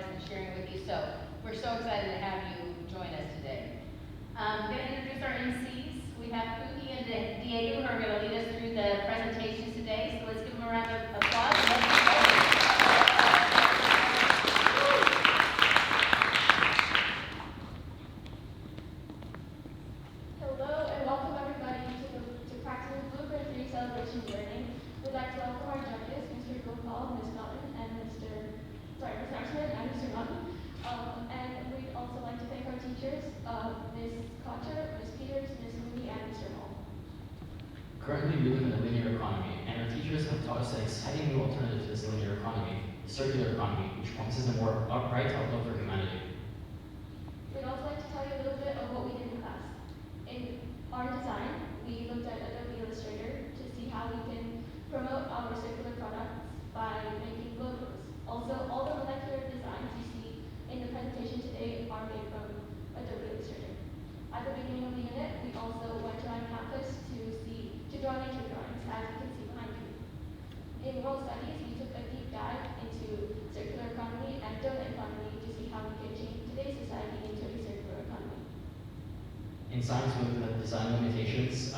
us and sharing with you. So we're so excited to have you join us today. I'm going to introduce our MCs. We have Pookie and Diego who are going to lead us through the presentations today. So let's give them a round of applause. And let's get started. Hello and welcome everybody to PRAXIS Blueprint 3 Celebration Learning. We'd like to welcome our judges, Mr. Gopal, Ms. Melton, and Mr. Axman and Mr. Melton. And we'd also like to thank our teachers, Ms. Kocher, Ms. Peters, Ms. Mooney, and Mr. Hall. Currently, we live in a linear economy, and our teachers have taught us an exciting new alternative to this linear economy, the circular economy, which promises a more upright outlook for humanity. We'd also like to tell you a little bit of what we did in class. In our design, we looked at Adobe Illustrator to see how we can promote our circular products by making logos. Also, all the molecular designs you see in the presentation today are made from Adobe Illustrator. At the beginning of the unit, we also went around campus to draw nature drawings, as you can see behind you. In world studies, we took a deep dive into circular economy and donut economy to see how we can change today's society into a circular economy. In science, we looked at design limitations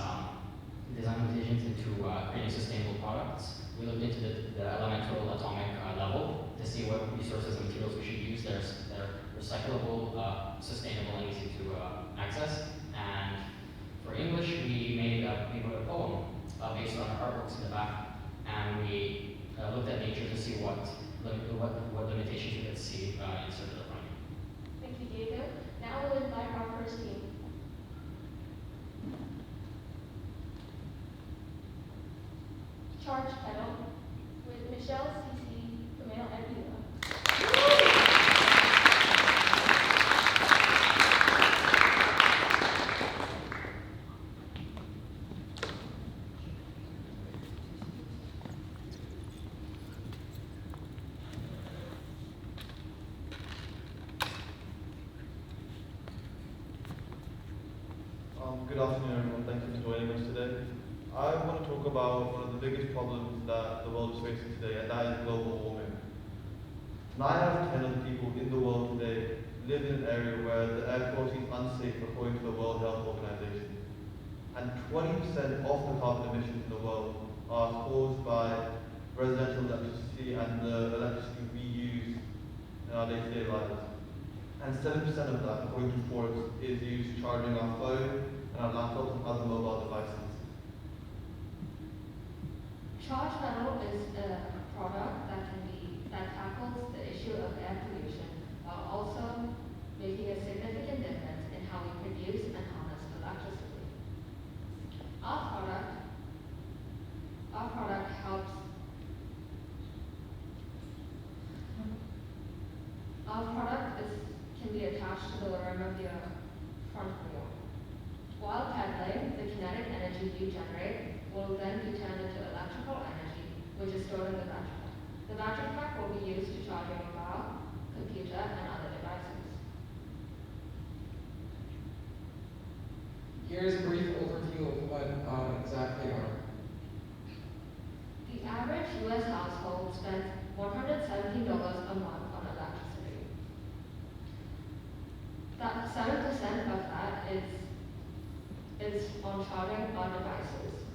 into creating sustainable products. We looked into the elemental atomic level to see what resources and materials we should use that are recyclable, sustainable, and easy to access. And for English, we wrote a poem based on artworks in the back, and we looked at nature to see what limitations we could see in circular economy. Thank you, Diego. Now we'll invite our first team. Charge pedal with Michelle, Cece, Camille, and Mila. Good afternoon, everyone. Thank you for joining us today. I want to talk about one of the biggest problems that the world is facing today, and that is global warming. 9 out of 10 of the people in the world today live in an area where the air quality is unsafe according to the World Health Organization. And 20% of the carbon emissions in the world are caused by residential electricity and the electricity we use in our day-to-day lives. And 7% of that, according to Forbes, is used charging our phone and our laptops and other mobile devices. Charge pedal is a product that tackles the issue of air pollution while also making a significant difference in how we produce and harness electricity. Our product helps. Our product can be attached to the rim of your front wheel. While pedaling, the kinetic energy you generate will then be turned into electrical energy, which is stored in the battery pack. The battery pack will be used to charge your mobile, computer, and other devices. Here's a brief overview of what exactly are. The average U.S. household spends $117 a month on electricity. That 7% of that is on charging our devices.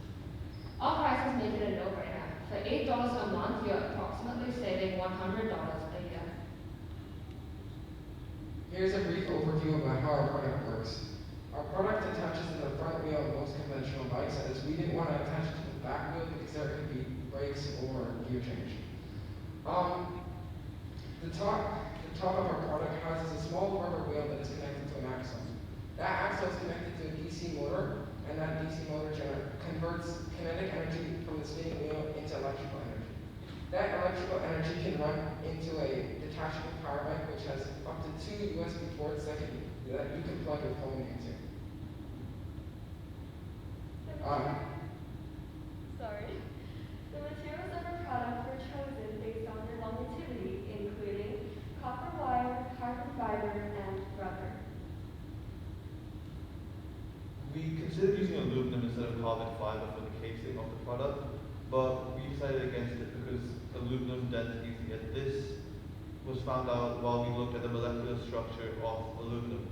Our prices make it a no-brainer. For $8 a month, you're approximately saving $100 a year. Here's a brief overview about how our product works. Our product attaches to the front wheel of most conventional bikes, as we didn't want to attach it to the back wheel because there could be brakes or gear change. The top of our product houses a small rubber wheel that is connected to an axle. That axle is connected to a DC motor, and that DC motor converts kinetic energy from the spinning wheel into electrical energy. That electrical energy can run into a detachable power bank, which has up to 2 USB ports that you can plug your phone into. The materials of our product were chosen based on their longevity, including copper wire, carbon fiber, and rubber. We considered using aluminum instead of carbon fiber for the casing of the product, but we decided against it because aluminum density to get this was found out while we looked at the molecular structure of aluminum.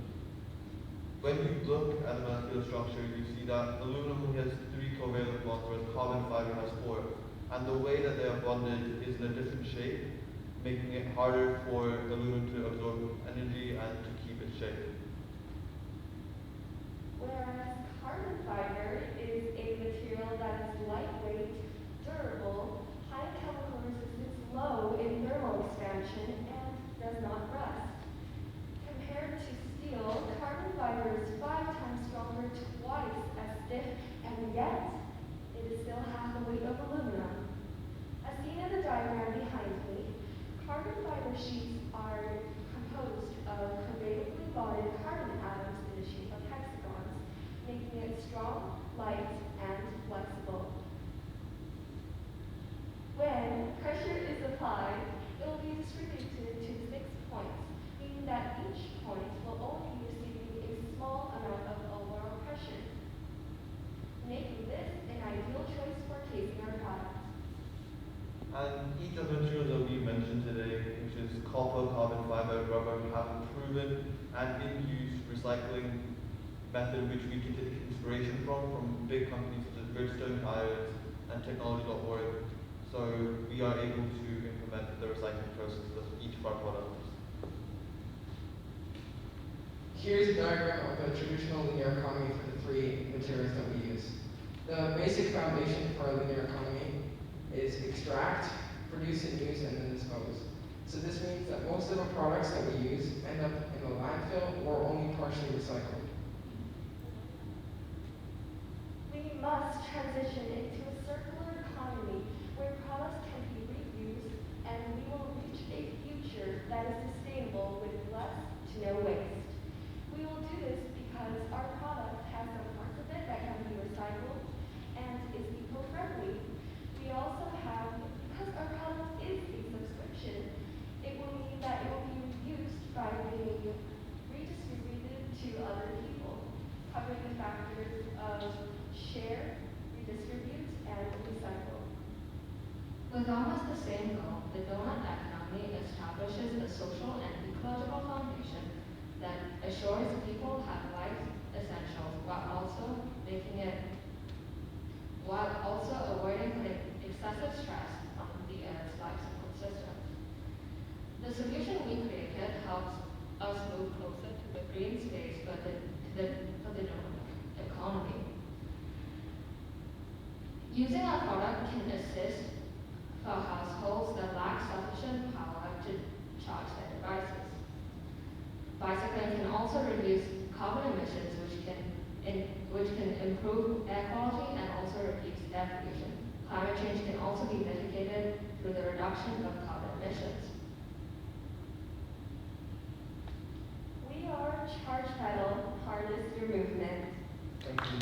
When you look at the molecular structure, you see that aluminum has 3 covalent bonds, whereas carbon fiber has 4. And the way that they are bonded is in a different shape, making it harder for aluminum to absorb energy and to keep its shape. Whereas carbon fiber is a material that is lightweight, durable, high chemical resistance, low in thermal expansion, and does not rust. Compared to steel, carbon fiber is 5 times stronger, twice as stiff, and yet it is still half the weight of aluminum. As seen in the diagram behind me, carbon fiber sheets are composed of covalently bonded carbon atoms in the shape of hexagons, making it strong, light, and flexible. When pressure is applied, it will be distributed to 6 points, meaning that each point will only be receiving a small amount of overall pressure, making this an ideal choice for casing our products. And each of the materials that we mentioned today, which is copper, carbon fiber, rubber, have a proven and in-use recycling method which we can take inspiration from big companies such as Bridgestone Tires and Technology.org. So we are able to implement the recycling process of each of our products. Here's a diagram of the traditional linear economy for the 3 materials that we use. The basic foundation for a linear economy is extract, produce and use, and then dispose. So this means that most of the products that we use end up in the landfill or only partially recycled. We must transition into a circular economy where products can be reused, and we will reach a future that is sustainable with less to no waste. We will do this because our product has some parts of it that can be recycled and is eco-friendly. We also have, because our product is a subscription, it will mean that it will be reused by being redistributed to other people, covering the factors of share, redistribute, and recycle. With almost the same goal, the donut economy establishes a social and ecological foundation that assures people have life essentials while also avoiding putting excessive stress on the Earth's life support system. The solution we created helps us move closer to the green space for the donut economy. Using our product can assist for households that lack sufficient power to charge their devices. Bicycling can also reduce carbon emissions, which can improve air quality and also reduce air pollution. Climate change can also be mitigated through the reduction of carbon emissions. We are Charge Pedal, harness your movement. Thank you.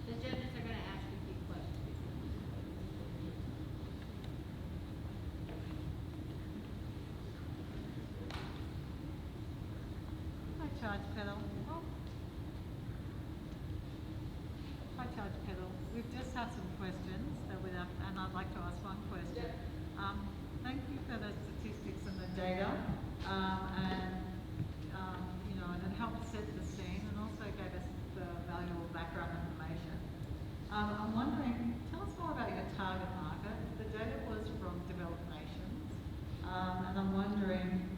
The judges are going to ask a few questions. Hi, Charge Pedal. Hi, Charge Pedal. We've just had some questions that and I'd like to ask one question. Thank you for the statistics and the data, and it helped set the scene and also gave us the valuable background information. I'm wondering, tell us more about your target market. The data was from developed nations, and I'm wondering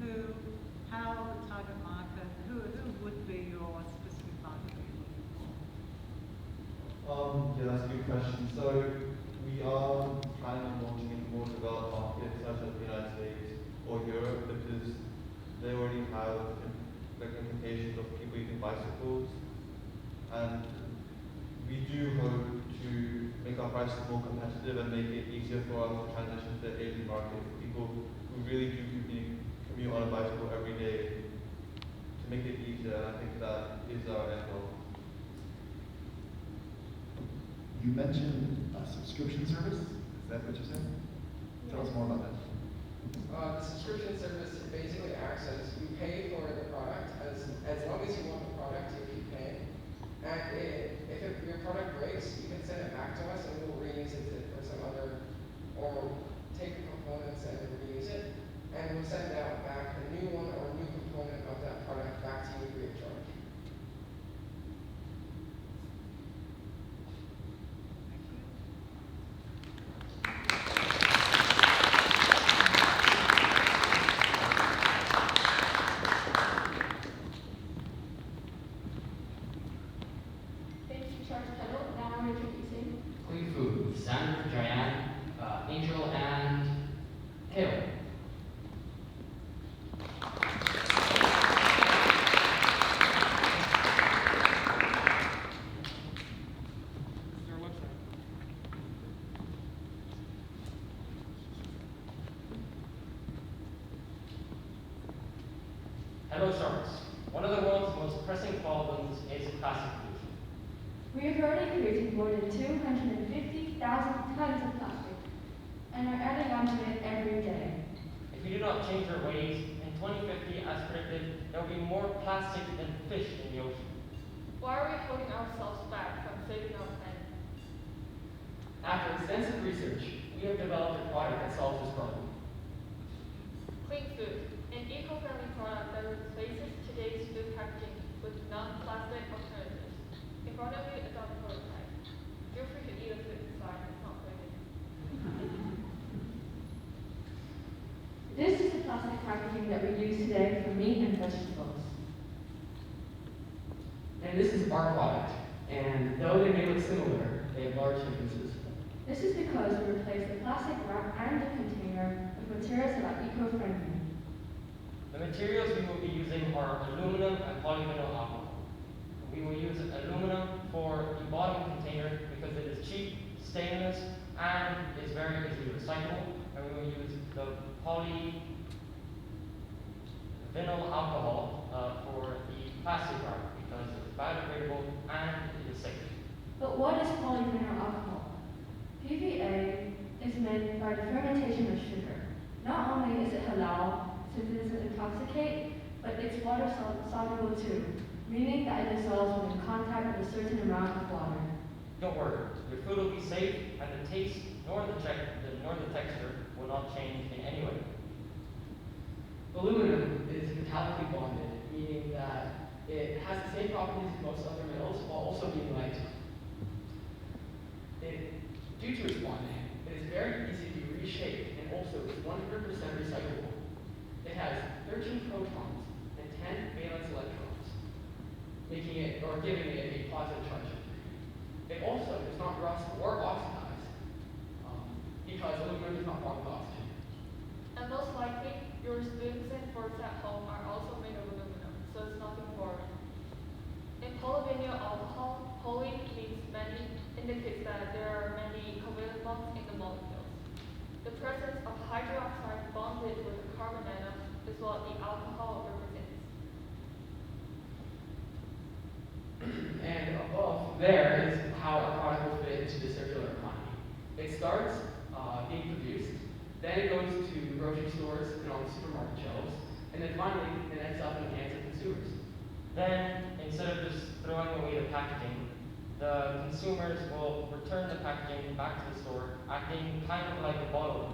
how the target market, who would be your specific market that you're looking for? Yeah, that's a good question. So we are planning on launching in more developed markets such as the United States or Europe because they already have implications of people using bicycles, and we do hope to make our prices more competitive and make it easier for us to transition to the Asian market for people who really do commute on a bicycle every day, to make it easier, and I think that is our end goal. You mentioned a subscription service. Is that what you said? Tell us more about that. The subscription service basically acts as you pay for the product as long as you want the product, you keep paying. And your product breaks, you can send it back to us and we'll reuse it for some other, or take the components and reuse it. And we'll send out back a new one or a new component of that product back to you free of charge. Thank you, Charles Kettle. Now I'm introducing Clean Food, Xander, Diane, Angel, and Hale. Hello, Sharks. One of the world's most pressing problems is plastic pollution. We have already created more than 250,000 tons of plastic and are adding onto it every day. If we do not change our ways, in 2050, as predicted, there will be more plastic than fish in the ocean. Why are we holding ourselves back from saving our planet? After extensive research, we have developed a product that solves this problem. Clean Food, an eco-friendly product that replaces today's food packaging with non-plastic alternatives. In front of you is our prototype. Feel free to eat the food inside, it's not poison. This is the plastic packaging that we use today for meat and vegetables. And this is our product. And though they may look similar, they have large differences. This is because we replace the plastic wrap and the container with materials that are eco-friendly. The materials we will be using are aluminum and polyvinyl alcohol. We will use aluminum for the bottom container because it is cheap, stainless, and is very easily recyclable. And we will use the polyvinyl alcohol for the plastic wrap because it's biodegradable and it is safe. But what is polyvinyl alcohol? PVA is made by the fermentation of sugar. Not only is it halal, since it doesn't intoxicate, but it's water soluble too, meaning that it dissolves when in contact with a certain amount of water. Don't worry, your food will be safe and the taste nor the texture will not change in any way. Aluminum is metallically bonded, meaning that it has the same properties as most other metals while also being light. Due to its bonding, it is very easy to be reshaped and also is 100% recyclable. It has 13 protons and 10 valence electrons, making it or giving it a positive charge. It also does not rust or oxidize because aluminum does not bond with oxygen. And most likely, your spoons and forks at home are also made of aluminum, so it's nothing foreign. In polyvinyl alcohol, poly means many, indicates that there are many covalent bonds in the molecules. The presence of hydroxide bonded with a carbon atom is what the alcohol represents. And above there is how our product will fit into the circular economy. It starts being produced, then it goes to grocery stores and on supermarket shelves, and then finally it ends up in the hands of consumers. Then, instead of just throwing away the packaging, the consumers will return the packaging back to the store, acting kind of like a bottle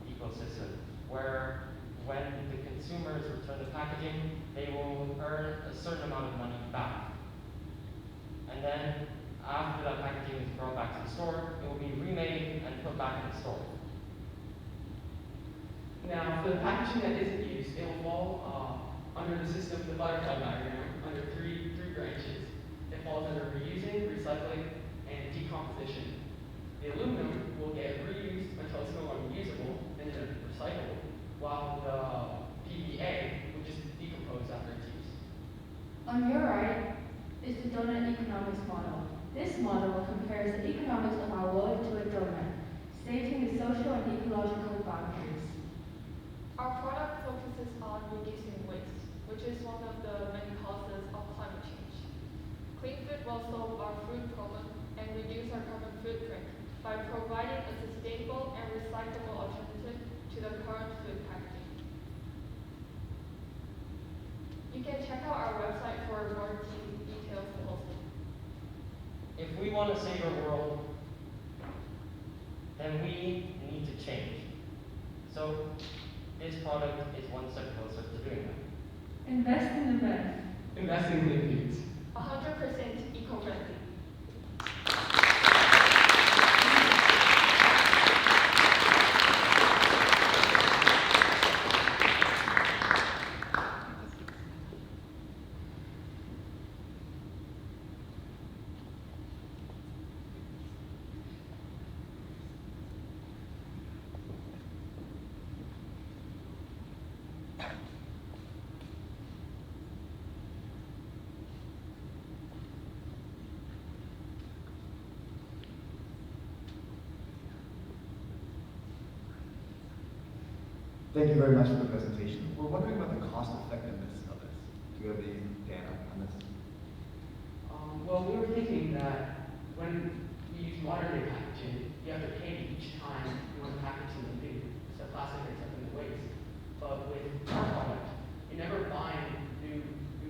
ecosystem, where when the consumers return the packaging, they will earn a certain amount of money back. And then, after that packaging is brought back to the store, it will be remade and put back in the store. Now, for the packaging that isn't used, it will fall under the system, the butterfly diagram, under three branches. It falls under reusing, recycling, and decomposition. The aluminum will get reused until it's no longer usable, and then recyclable, while the PVA will just decompose after it's used. On your right is the donut economics model. This model compares the economics of our world to a donut, stating the social and ecological boundaries. Our product focuses on reducing waste, which is one of the many causes of climate change. Clean Food will solve our food problem and reduce our carbon want to save our world, then we need to change. So this product is one step closer to doing that. Invest in the best. Invest in clean foods. 100% eco-friendly. Thank you very much for the presentation. We're wondering about the cost effectiveness of this. Do you have any data on this? Well, we were thinking that when we use modern day packaging, you have to pay each time you want to package something, so plastic or something to waste. But with our product, you never buy new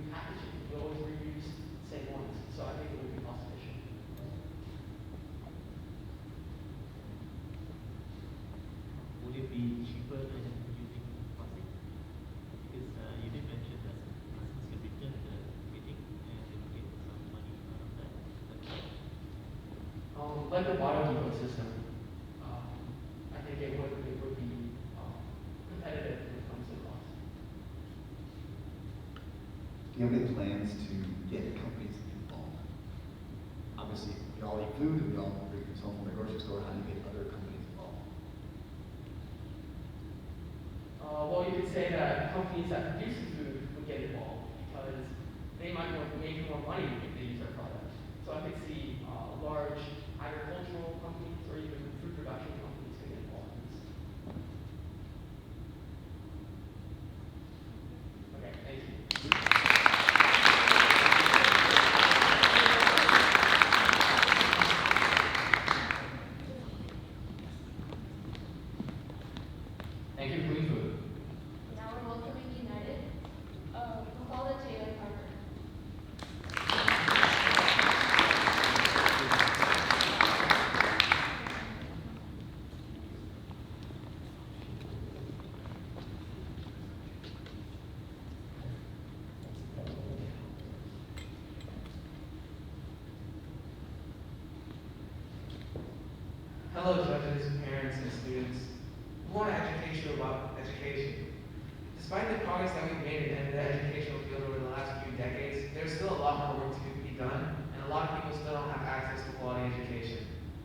packaging. You always reuse the same ones. So I think it would be cost efficient. Would it be cheaper than using plastic? Because you did mention that plastics can return the meeting and they will get some money out of that. Like the bottom ecosystem, I think it would be competitive when it comes to cost. Do you have any plans to get companies involved? Obviously, we all eat food and we all bring things home from the grocery store. How do you get other companies involved? Well, you could say that companies that produce food would get involved because they might make more money if they use our product. So I could see large agricultural companies or even food production companies getting involved in this. Okay, thank you. Thank you, Green Food. Now we're welcoming United. We'll call it Taylor Parker. Hello, judges, parents, and students. We want to educate you about education. Despite the progress that we've made in the educational field over the last few decades, there's still a lot more work to be done, and a lot of people still don't have access to quality education.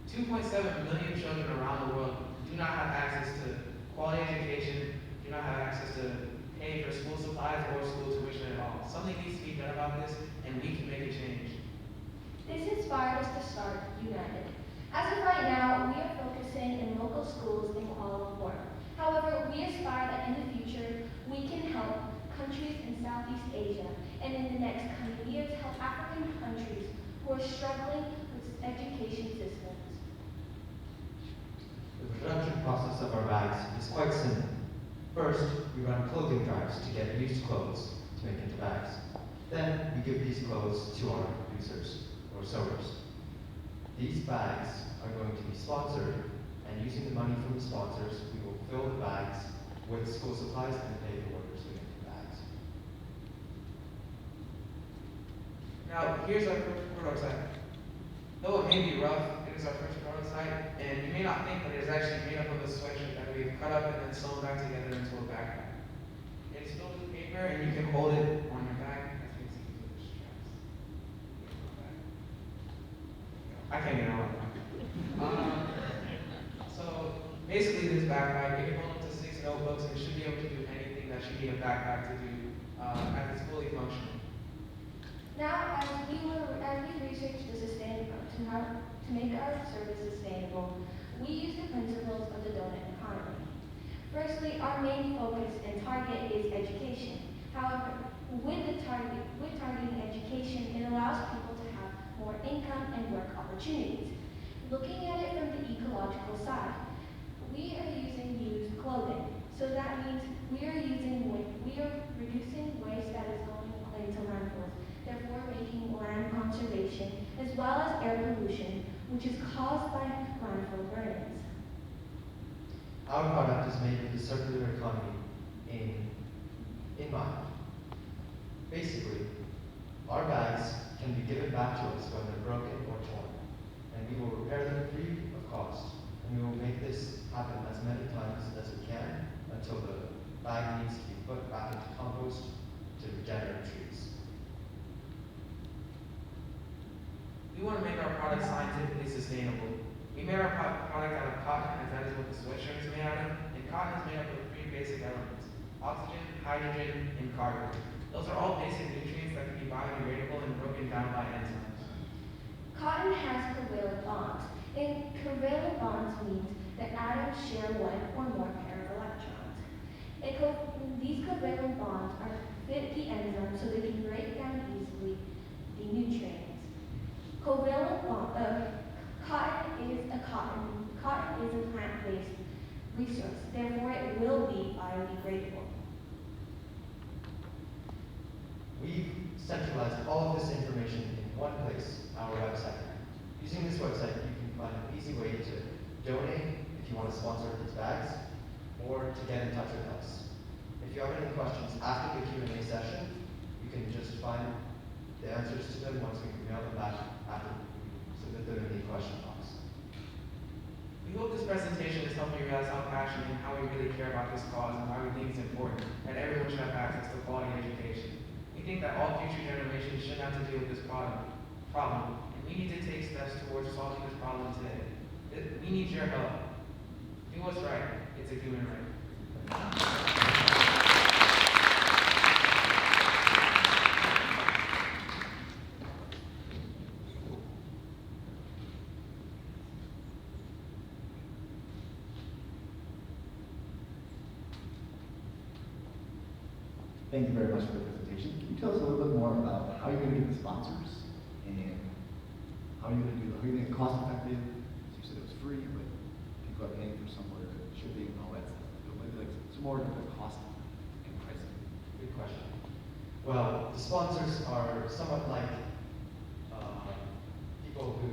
2.7 million children around the world do not have access to quality education, do not have access to pay for school supplies or school tuition at all. Something needs to be done about this, and we can make a change. This inspired us to start United. As of right now, we are focusing in local schools in Kuala Lumpur. However, we aspire that in the future, we can help countries in Southeast Asia, and in the next coming years, help African countries who are struggling with education systems. The production process of our bags is quite simple. First, we run clothing drives to get used clothes to make into bags. Then, we give these clothes to our producers or sewers. These bags are going to be sponsored, and using the money from the sponsors, we will fill the bags with school supplies and pay the workers who make the bags. Now, here's our first prototype. Though it may be rough, it is our first prototype, and you may not think that it is actually made up of a sweatshirt that we've cut up and then sewn back together into a backpack. It's filled with paper, and you can hold it on your back. As you can see, these are the straps. I can't get on. So basically, this backpack, you can hold up to 6 notebooks, and it should be able to do anything that you need a backpack to do as it's fully functional. Now, as we researched the to make our service sustainable, we use the principles of the donut economy. Firstly, our main focus and target is education. However, with targeting education, it allows people to have more income and work opportunities. Looking at it from the ecological side, we are using used clothing. So that means we are reducing waste that is going into landfills, therefore making land conservation as well as air pollution, which is caused by landfill burnings. Our product is made with the circular economy in mind. Basically, our bags can be given back to us when they're broken or torn, and we will repair them free of cost. And we will make this happen as many times as we can until the bag needs to be put back into compost to regenerate trees. We want to make our product scientifically sustainable. We made our product out of cotton, as that is what the sweatshirt is made out of, and cotton is made up of three basic elements: oxygen, hydrogen, and carbon. Those are all basic nutrients that can be biodegradable and broken down by enzymes. Cotton has covalent bonds, and covalent bonds means that atoms share one or more pair of electrons. These covalent bonds fit the enzyme so they can break down easily the nutrients. Cotton is a plant-based resource, therefore it will be biodegradable. We've centralized all of this information in one place, our website. Using this website, you can find an easy way to donate if you want to sponsor these bags, or to get in touch with us. If you have any questions after the Q&A session, you can just find the answers to them once we mail them back after we submit them in the question box. We hope this presentation has helped you realize how passionate and how we really care about this cause and why we think it's important that everyone should have access to quality education. We think that all future generations should have to deal with this problem, and we need to take steps towards solving this problem today. We need your help. Do what's right. It's a human right. Thank you very much for the presentation. Can you tell us a little bit more about how you're going to get the sponsors and how you're going to make it cost effective? You said it was free, but people are paying for somewhere to shipping and all that stuff. So maybe like some more of the cost and pricing. Good question. Well, the sponsors are somewhat like people who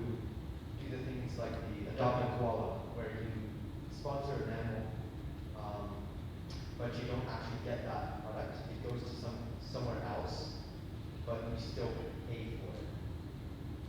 do the things like the Adopt a Koala, where you sponsor an animal, but you don't actually get that product. It goes to somewhere else, but you still pay for it.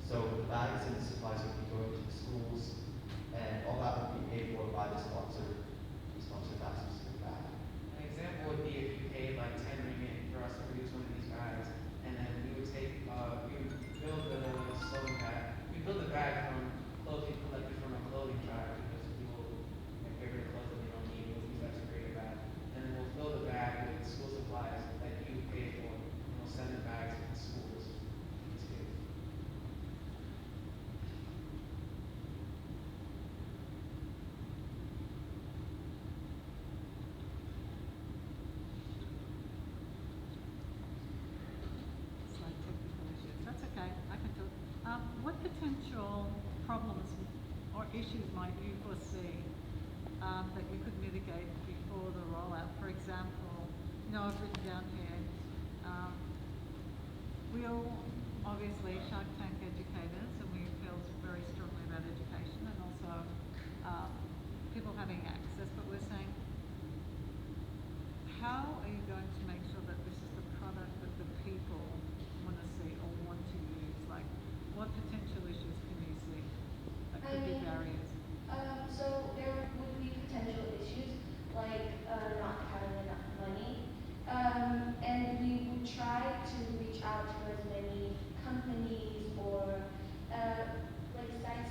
So the bags and the supplies will be going to the schools, and all that will be paid for by the sponsor. We sponsor that specific bag. An example would be if you paid like 10 ringgit for us to produce one of these bags, and then we would build the sewing bag. We build the bag from clothing collected from a clothing drive because people get rid of clothes that they don't need. We'll use that to create a bag. And then we'll fill the bag with school supplies that you pay for, and we'll send the bags to the schools. These kids. Slight technical issues. That's okay. I can do it. What potential problems or issues might you foresee that you could mitigate before the rollout? For example, I've written down here, we all obviously Shark Tank educators, and we feel very strongly about education and also people having access, but we're saying, how are you going to make sure that this is the product that the people want to see or want to use? Like, what potential issues can you see that could be barriers? So there would be potential issues like not having enough money, and we would try to reach out to as many companies or like sites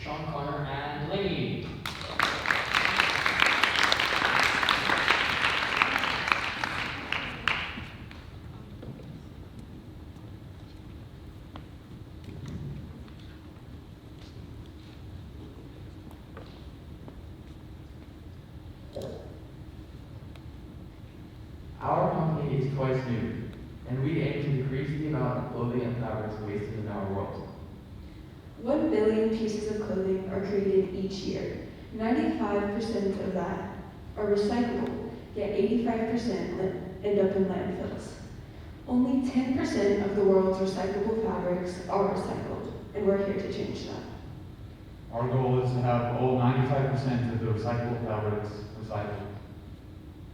Sean, Connor, and Delaney. Our company is twice new, and we aim to decrease the amount of clothing and fabrics wasted in our world. 1 billion pieces of clothing are created each year. 95% of that are recyclable, yet 85% end up in landfills. Only 10% of the world's recyclable fabrics are recycled, and we're here to change that. Our goal is to have all 95% of the recyclable fabrics recycled.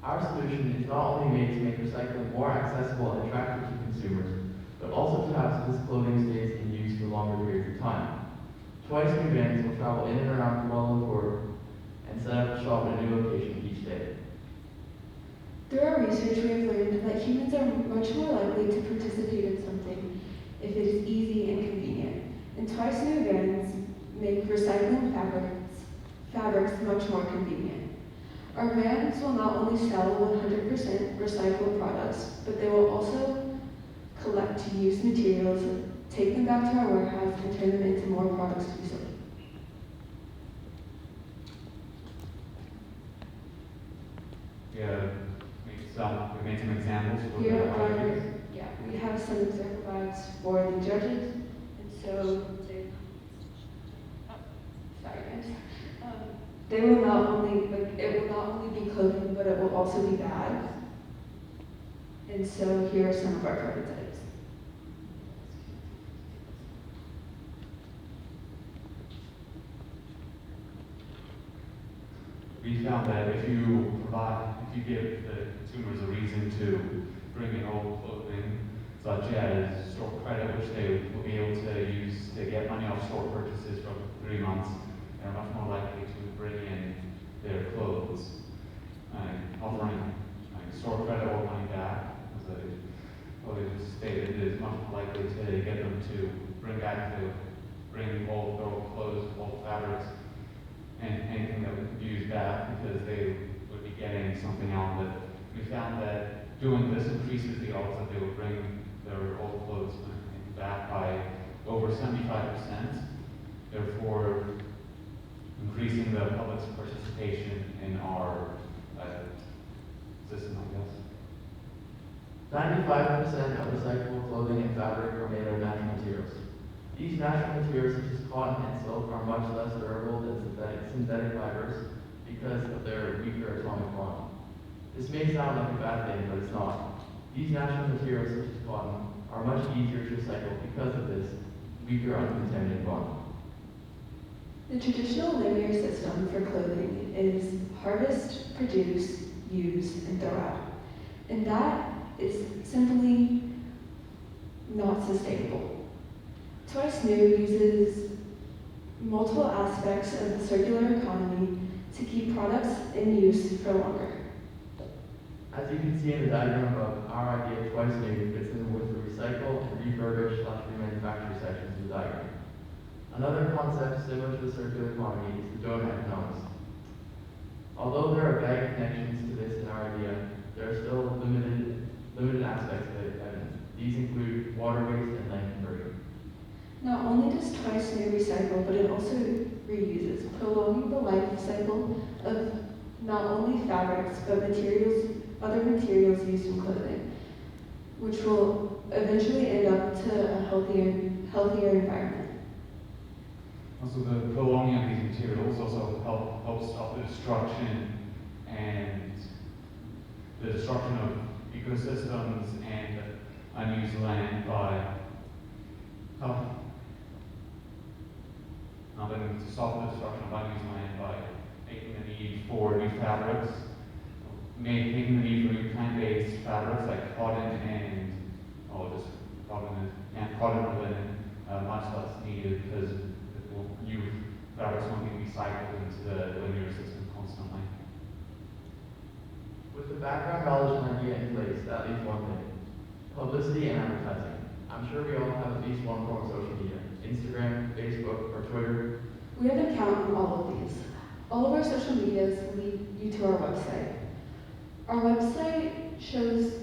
Our solution is not only made to make recycling more accessible and attractive to consumers, but also to have so this clothing stays in use for longer periods of time. Twice new vans will travel in and around Kuala Lumpur and set up shop at a new location each day. Through our research, we have learned that humans are much more likely to participate in something if it is easy and convenient. And twice new vans make recycling fabrics much more convenient. Our vans will not only sell 100% recycled products, but they will also collect used materials, take them back to our warehouse, and turn them into more products to be sold. Yeah, we made some examples for Here the are, judges. we have some example bags for the judges, and so they will not only, it will not only be clothing, but it will also be bags. And so here are some of our prototypes. We found that if you give the consumers a reason to bring in old clothing, such as store credit, which they will be able to use to get money off store purchases for 3 months, they're much more likely to bring in their clothes. Offering store credit or money back, as I just stated, is much more likely to get them to bring old clothes, old fabrics, and anything that we could use back, because they would be getting something out of it. We found that doing this increases the odds that they would bring their old clothes back by over 75%, therefore increasing the public's participation in our system, I guess. 95% of recyclable clothing and fabric are made of natural materials. These natural materials, such as cotton and silk, are much less durable than synthetic fibers because of their weaker atomic bond. This may sound like a bad thing, but it's not. These natural materials, such as cotton, are much easier to recycle because of this weaker uncontaminated bond. The traditional linear system for clothing is harvest, produce, use, and throw out. And that is simply not sustainable. Twice New uses multiple aspects of the circular economy to keep products in use for longer. As you can see in the diagram above, our idea of Twice New fits in with the recycle and refurbish/remanufacture sections of the diagram. Another concept similar to the circular economy is the donut economics. Although there are vague connections to this in our idea, there are still limited aspects of it evident. These include water waste and land conversion. Not only does Twice New recycle, but it also reuses, prolonging the life cycle of not only fabrics, but other materials used in clothing, which will eventually end up to a healthier environment. Also, the prolonging of these materials also helps stop the destruction of ecosystems and unused land by helping to stop the destruction of unused land by making the need for new fabrics, making the need for new plant-based fabrics like cotton and or linen much less needed, because new fabrics won't be recycled into the linear system constantly. With the background knowledge and idea in place, that leaves one thing: publicity and advertising. I'm sure we all have at least one form of social media: Instagram, Facebook, or Twitter. We have an account on all of these. All of our social medias lead you to our website. Our website shows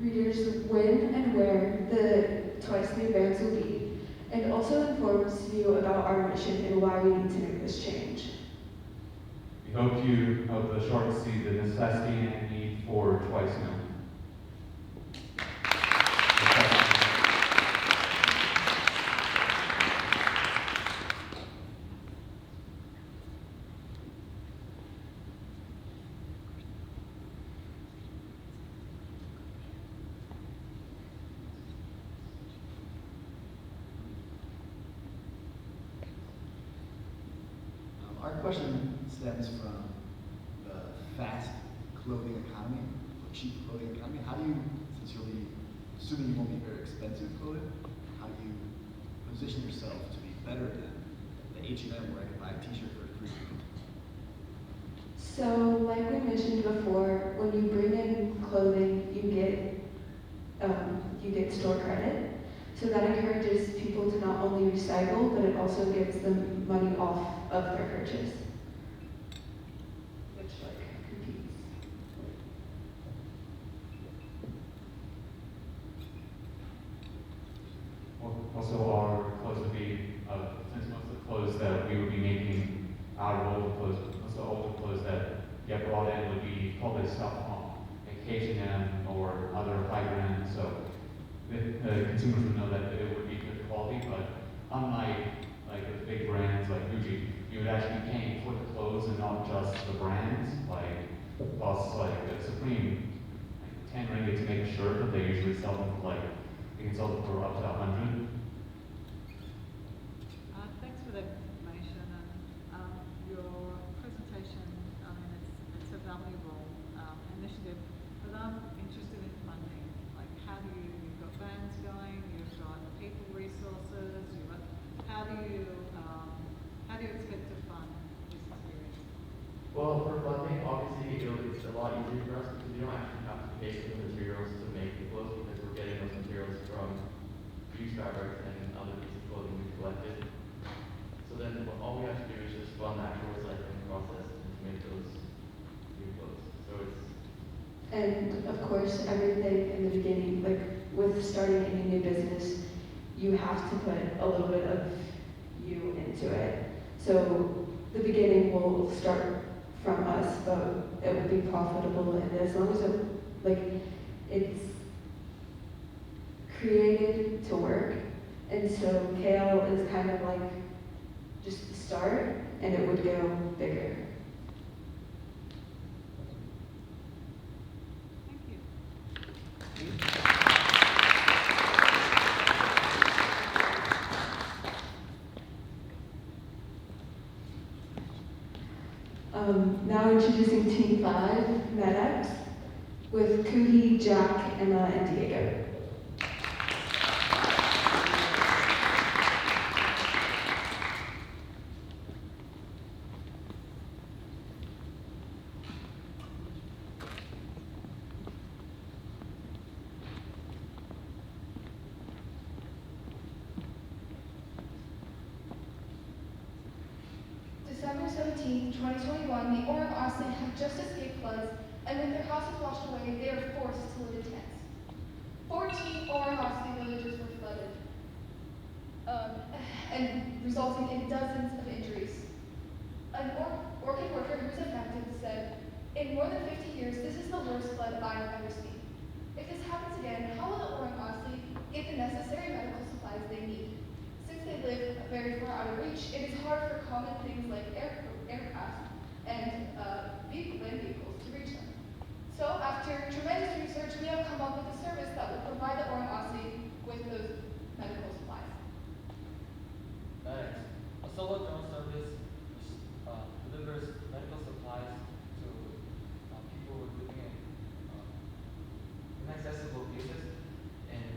readers when and where the twice new bands will be, and also informs you about our mission and why we need to make this change. We hope the shorts see the necessity and need for twice new. Our question stems from the fast clothing economy, or cheap clothing economy. How do you, since you'll be assuming you won't be very expensive clothing, how do you position yourself to be better than the H&M where I can buy a t-shirt for free? So, like we mentioned before, when you bring in clothing, you get store credit. So that encourages people to not only recycle, but it also gives them money off of their purchase, which competes. Also, our clothes would be, since most of the clothes that we would be making out of older clothes, most of the older clothes that get brought in would be probably stuff from H&M or other high brands, so the consumers would know that it would be good quality, but unlike the big brands like Gucci, you would actually be paying for the clothes and not just the brands, costs like Supreme, 10 ringgit to make a shirt, but they usually sell them for you can sell them for up to 100. Thanks for that information, and your presentation, it's a valuable initiative, but I'm interested in funding. Like, how do you've got bands going, you've got people resources, how do you expect to fund this experience? Well, for funding, obviously it's a lot easier for us because we don't actually have to pay for the materials to make the clothes because we're getting those materials from used fabrics and other pieces of clothing we've collected. So then all we have to do is just fund the actual recycling process and to make those new clothes. So it's And of course, everything in the beginning, like with starting any new business, you have to put a little bit of you into it. So the beginning will start from us, but it will be profitable, and as long as it's created to work, and so kale is kind of like just the start, and it would go bigger. Now introducing Team 5, MedX, with Kuhi, Jack, Emma, and Diego. December 17, 2021, the Orang Asli have just escaped floods, and with their houses washed away, they are forced to live in tents. 14 Orang Asli villages were flooded, and resulting in dozens of injuries. An orchid worker who was affected said, "In more than 50 years, this is the worst flood I have ever seen. If this happens again, how will the Orang Asli get the necessary medical supplies they need? Since they live very far out of reach, it is hard for common things like aircraft and land vehicles to reach them. So after tremendous research, we have come up with a service that will provide the Orang Asli with those medical supplies." Thanks. A solo drone service which delivers medical supplies to people who are living in inaccessible places, and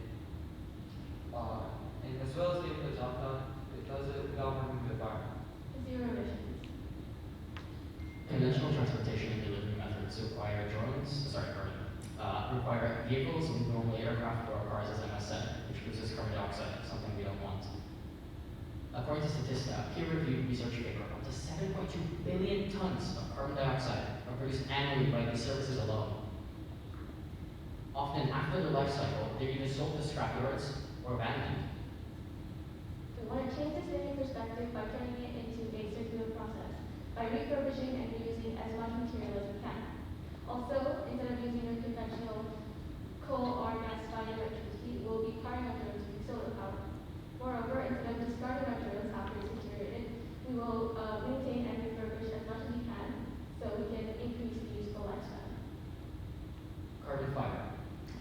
as well as getting the job done, it does it without harming the environment. Zero emissions. Conventional transportation and delivery methods require require vehicles, normally aircraft or cars, as Emma said, which produces carbon dioxide, something we don't want. According to Statista, a peer-reviewed research paper, up to 7.2 billion tons of carbon dioxide are produced annually by these services alone. Often, after their life cycle, they're either sold to scrapyards or abandoned. We want to change this living perspective by turning it into a circular process, by refurbishing and reusing as much material as we can. Also, instead of using a conventional coal or gas-fired electricity, we'll be powering our drones with solar power. Moreover, instead of discarding our drones after it's deteriorated, we will maintain and refurbish as much as we can so we can increase the useful lifespan. Carbon fiber.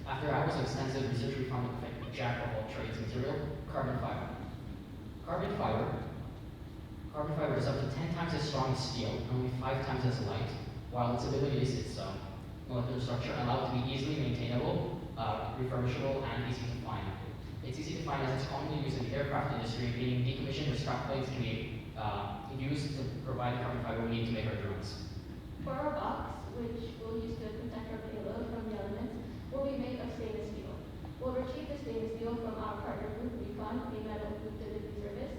After hours of extensive research, we found a perfect jack of all trades material, carbon fiber. Carbon fiber is up to 10 times as strong as steel and only 5 times as light, while its abilities, its molecular structure, allow it to be easily maintainable, refurbishable, and easy to find. It's easy to find as it's commonly used in the aircraft industry, meaning decommissioned or scrap planes can be used to provide the carbon fiber we need to make our drones. For our box, which we'll use to protect our payload from the elements, will be made of stainless steel. We'll retrieve the stainless steel from our partner group, Recon, a metal group delivery service.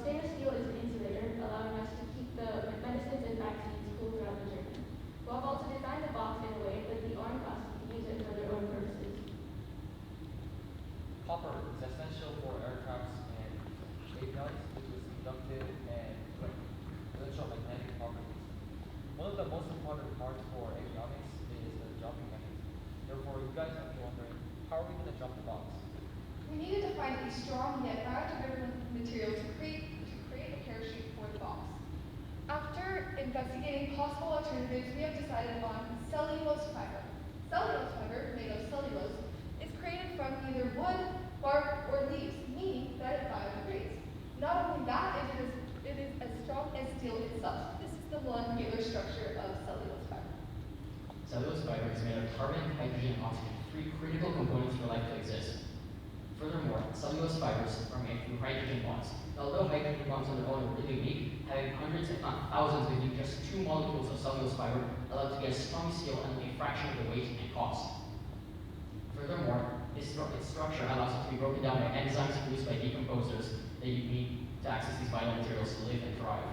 Stainless steel is an insulator, allowing us to keep the medicines and vaccines cool throughout the journey. We'll also design the box in a way that the armed bus can use it for their own purposes. Copper is essential for aircrafts and avionics due to its conductive and electromagnetic properties. One of the most important parts for avionics is the jumping mechanism. Therefore, you guys might be wondering, how are we going to jump the box? We needed to find a strong yet biodegradable material to create a parachute for the box. After investigating possible alternatives, we have decided on cellulose fiber. Cellulose fiber, made of cellulose, is created from either wood, bark, or leaves, meaning that it biodegrades. Not only that, it is as strong as steel itself. This is the molecular structure of cellulose fiber. Cellulose fiber is made of carbon, hydrogen, and oxygen, 3 critical components for life to exist. Furthermore, cellulose fibers are made through hydrogen bonds. Although hydrogen bonds on their own are really weak, having hundreds if not thousands within just 2 molecules of cellulose fiber allow to get a strong steel and only a fraction of the weight and cost. Furthermore, its structure allows it to be broken down by enzymes produced by decomposers that you need to access these vital materials to live and thrive.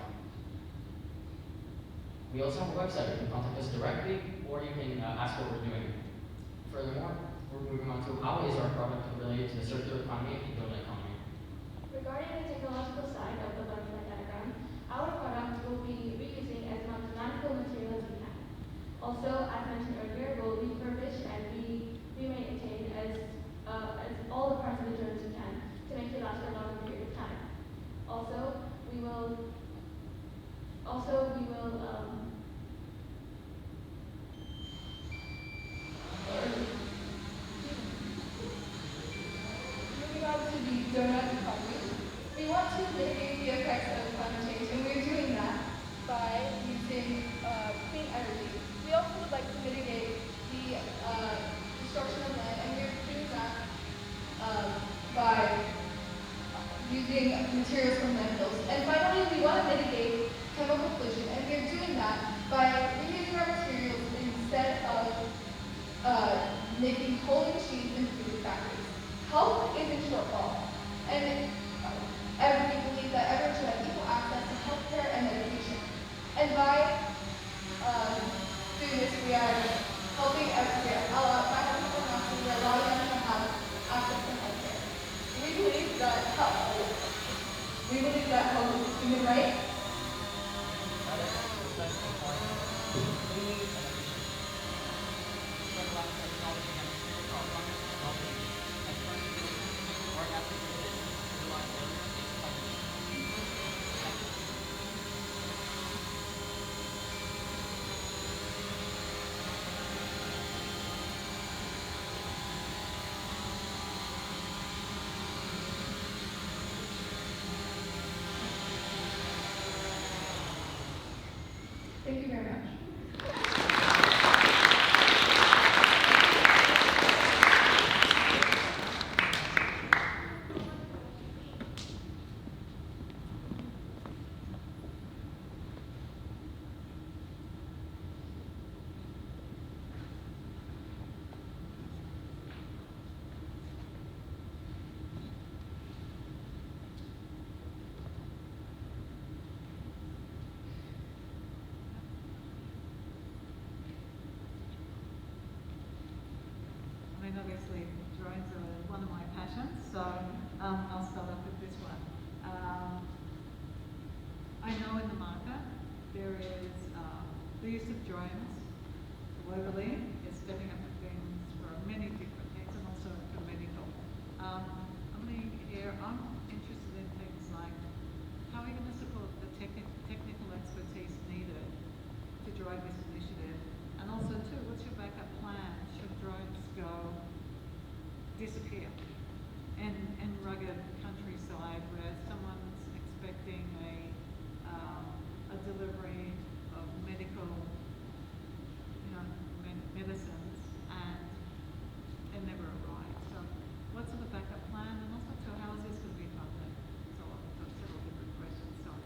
We also have a website. You can contact us directly, or you can ask what we're doing. Furthermore, we're moving on to how is our product related to the circular economy and the donut economy. Regarding the technological side of the butterfly diagram, our product will be reusing as much non-fuel material as we can. Also, as mentioned earlier, we'll refurbish and re-maintain as all the parts of the drone as we can to make it last for a longer period of time. Also, we will moving on to the donut economy. We want to mitigate the effects of climate change, and we're doing that by using clean energy. We also would like to mitigate the destruction of land, and we're doing that by using materials from landfills. And finally, we want to mitigate chemical pollution, and we're doing that by reusing our materials instead of making holding machines in food factories. Health is in shortfall, and we believe that everyone should have equal access to healthcare and education. And by doing this, we are helping everywhere. By having people access, we are allowing them to have access to healthcare. We believe that health is a human right. Thank you very much. So I'll start off with this one. I know in the market there is the use of drones globally is stepping up things for many different things and also for medical. I'm interested in things like how are you going to support the technical expertise needed to drive this initiative? And also too, what's your backup plan should drones go disappear in rugged countryside where someone's expecting a delivery of medical, medicines and it never arrives. So what's the backup plan and also too, how is this going to be funded? So I've got several different questions. Sorry.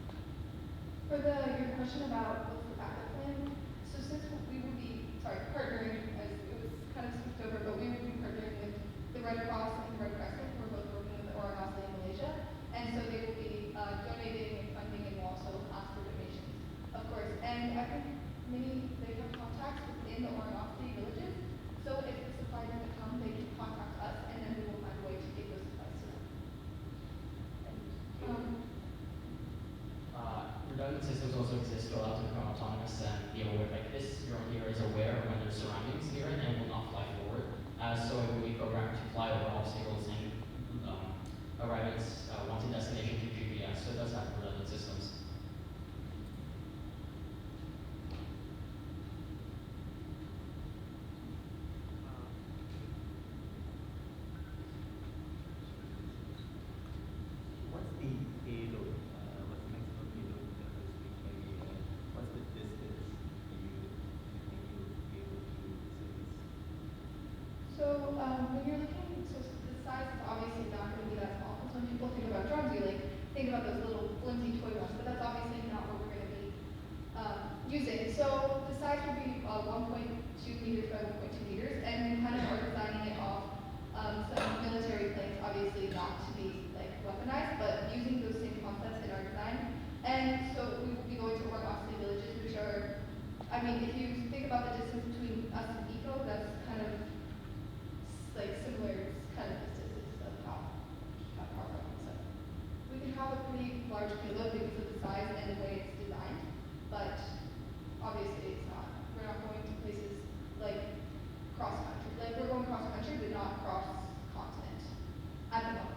For your question about what's the backup plan, so since we would be, partnering, as it was kind of skipped over, but we would be partnering with the Red Cross and the Red Crescent. We're both working with the Orangosli in Malaysia, and so they will be donating and funding and will also ask for donations, of course. And I think they have contacts within the Orangosli villages, so if the supplies doesn't come, they can contact us, and then we will find a way to get those supplies to them. Redundant systems also exist to allow to become autonomous and be aware, like this drone here is aware when there's surroundings near it and will not fly forward. So it will be programmed to fly over obstacles and arrive at its wanted destination through GPS, so it does have redundant systems. What's the payload? What's the maximum payload that is being carried, and what's the distance you think you'll be able to service? So when you're looking, so the size is obviously not going to be that small. Because when people think about drones, you think about those little flimsy toy ones, but that's obviously not what we're going to be using. So the size will be 1.2 meters by 1.2 meters, and we kind of are designing it off some military planes, obviously not to be weaponized, but using those same concepts in our design. And so we will be going to Orangosli villages, which are, if you think about the distance between us and Eco, that's kind of similar kind of distances of how far we're going. So we can have a pretty large payload because of the size and the way it's designed, but obviously we're not going to places like cross country. We're going cross country, but not cross continent at the moment.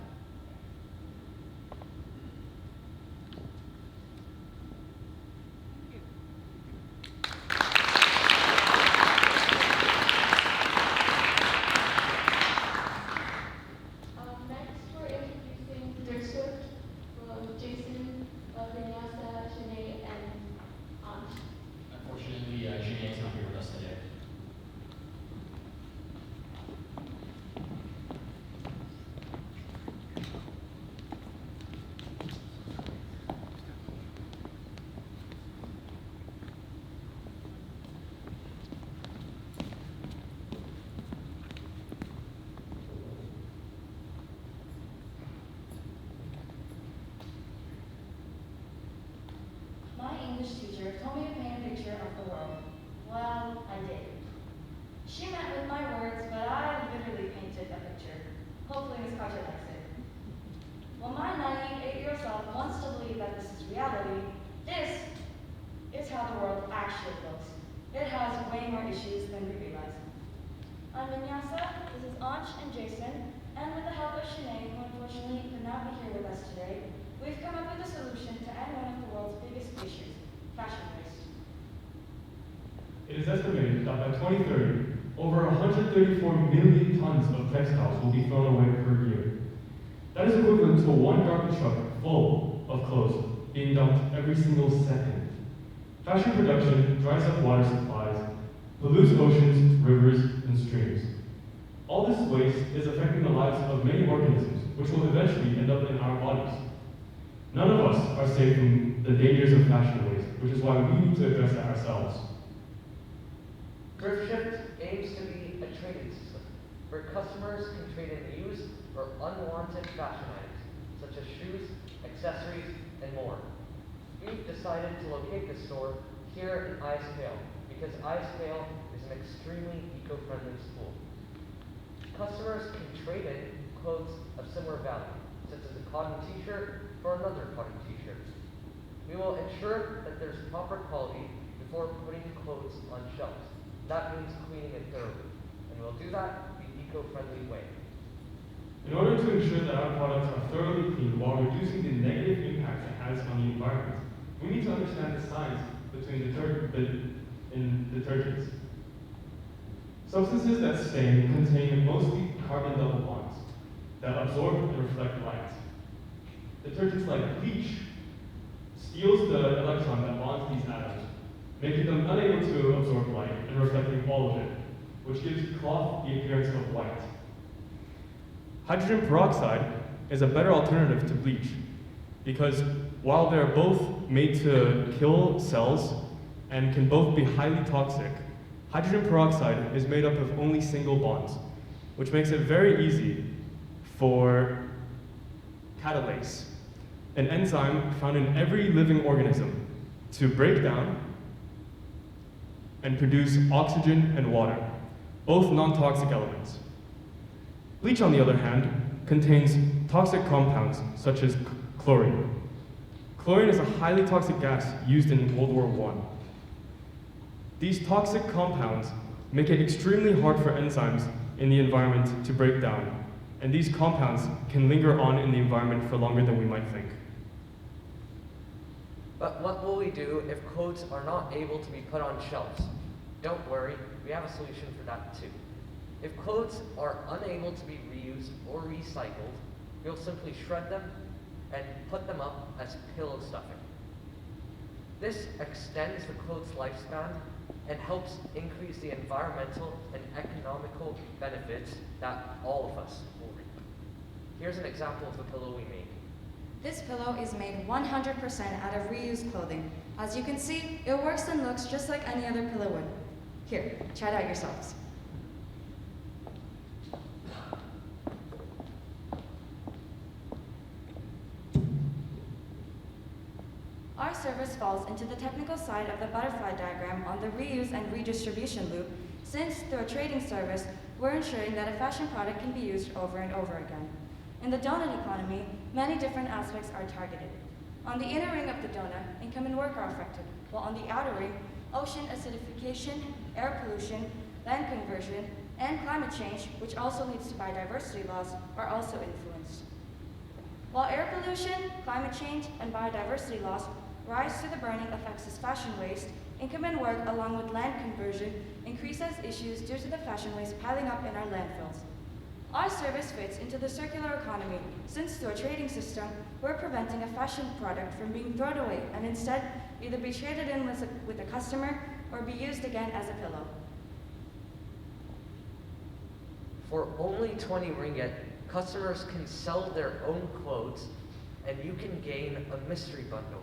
Next, we're introducing Dirt Swift from Jason, Vinyasa, Shanae, and Anj. Unfortunately, Jeanette is not here with us today. My English teacher told me to paint a picture of the world. Well, I did. She meant with my words, but I literally painted a picture. Hopefully Miss Carter likes it. Well, my naive 8-year-old self wants to believe that this is reality. This is how the world actually looks. It has way more issues than we realize. I'm Vinyasa, this is Anch and Jason, and with the help of Shanae, who unfortunately could not be here with us today, we've come up with a solution to end one of the world's biggest issues, fashion waste. It is estimated that by 2030, over 134 million tons of textiles will be thrown away per year. That is equivalent to one garbage truck full of clothes being dumped every single second. Fashion production dries up water supplies, pollutes oceans, rivers, and streams. All this waste is affecting the lives of many organisms, which will eventually end up in our bodies. None of us are safe from the dangers of fashion waste, which is why we need to address it ourselves. Thrift Shift aims to be a trading system where customers can trade in used or unwanted fashion items, such as shoes, accessories, and more. We've decided to locate this store here in ISKL because ISKL is an extremely eco-friendly school. Customers can trade in clothes of similar value, such as a cotton t-shirt for another cotton t-shirt. We will ensure that there's proper quality before putting clothes on shelves. That means cleaning it thoroughly, and we'll do that the eco-friendly way. In order to ensure that our products are thoroughly clean while reducing the negative impact it has on the environment, we need to understand the science between detergents. Substances that stain contain mostly carbon double bonds that absorb and reflect light. Detergents like bleach steals the electron that bonds these atoms, making them unable to absorb light and reflecting all of it, which gives cloth the appearance of white. Hydrogen peroxide is a better alternative to bleach because while they're both made to kill cells and can both be highly toxic, hydrogen peroxide is made up of only single bonds, which makes it very easy for catalase, an enzyme found in every living organism, to break down and produce oxygen and water, both non-toxic elements. Bleach, on the other hand, contains toxic compounds such as chlorine. Chlorine is a highly toxic gas used in World War I. These toxic compounds make it extremely hard for enzymes in the environment to break down, and these compounds can linger on in the environment for longer than we might think. But what will we do if clothes are not able to be put on shelves? Don't worry, we have a solution for that too. If clothes are unable to be reused or recycled, we'll simply shred them and put them up as pillow stuffing. This extends the clothes' lifespan and helps increase the environmental and economical benefits that all of us will reap. Here's an example of the pillow we made. This pillow is made 100% out of reused clothing. As you can see, it works and looks just like any other pillow would. Here, try it out yourselves. Our service falls into the technical side of the butterfly diagram on the reuse and redistribution loop, since through a trading service, we're ensuring that a fashion product can be used over and over again. In the donut economy, many different aspects are targeted. On the inner ring of the donut, income and work are affected, while on the outer ring, ocean acidification, air pollution, land conversion, and climate change, which also leads to biodiversity loss, are also influenced. While air pollution, climate change, and biodiversity loss rise through the burning of excess fashion waste, income and work along with land conversion increases issues due to the fashion waste piling up in our landfills. Our service fits into the circular economy, since through a trading system, we're preventing a fashion product from being thrown away and instead either be traded in with a customer or be used again as a pillow. For only 20 ringgit, customers can sell their own clothes and you can gain a mystery bundle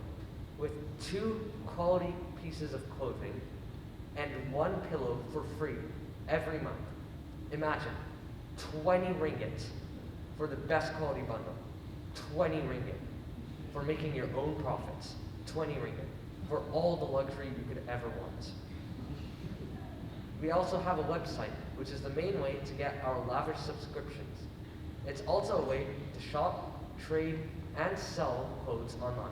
with 2 quality pieces of clothing and 1 pillow for free every month. Imagine 20 ringgit for the best quality bundle, 20 ringgit for making your own profits, 20 ringgit for all the luxury you could ever want. We also have a website, which is the main way to get our lavish subscriptions. It's also a way to shop, trade, and sell clothes online.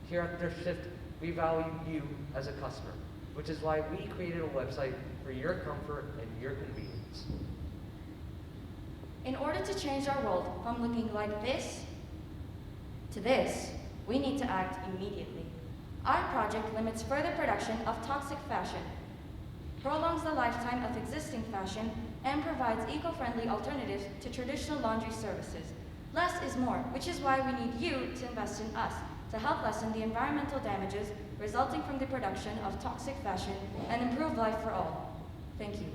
Here at Thrift Shift, we value you as a customer, which is why we created a website for your comfort and your convenience. In order to change our world from looking like this to this, we need to act immediately. Our project limits further production of toxic fashion, prolongs the lifetime of existing fashion, and provides eco-friendly alternatives to traditional laundry services. Less is more, which is why we need you to invest in us to help lessen the environmental damages resulting from the production of toxic fashion and improve life for all. Thank you.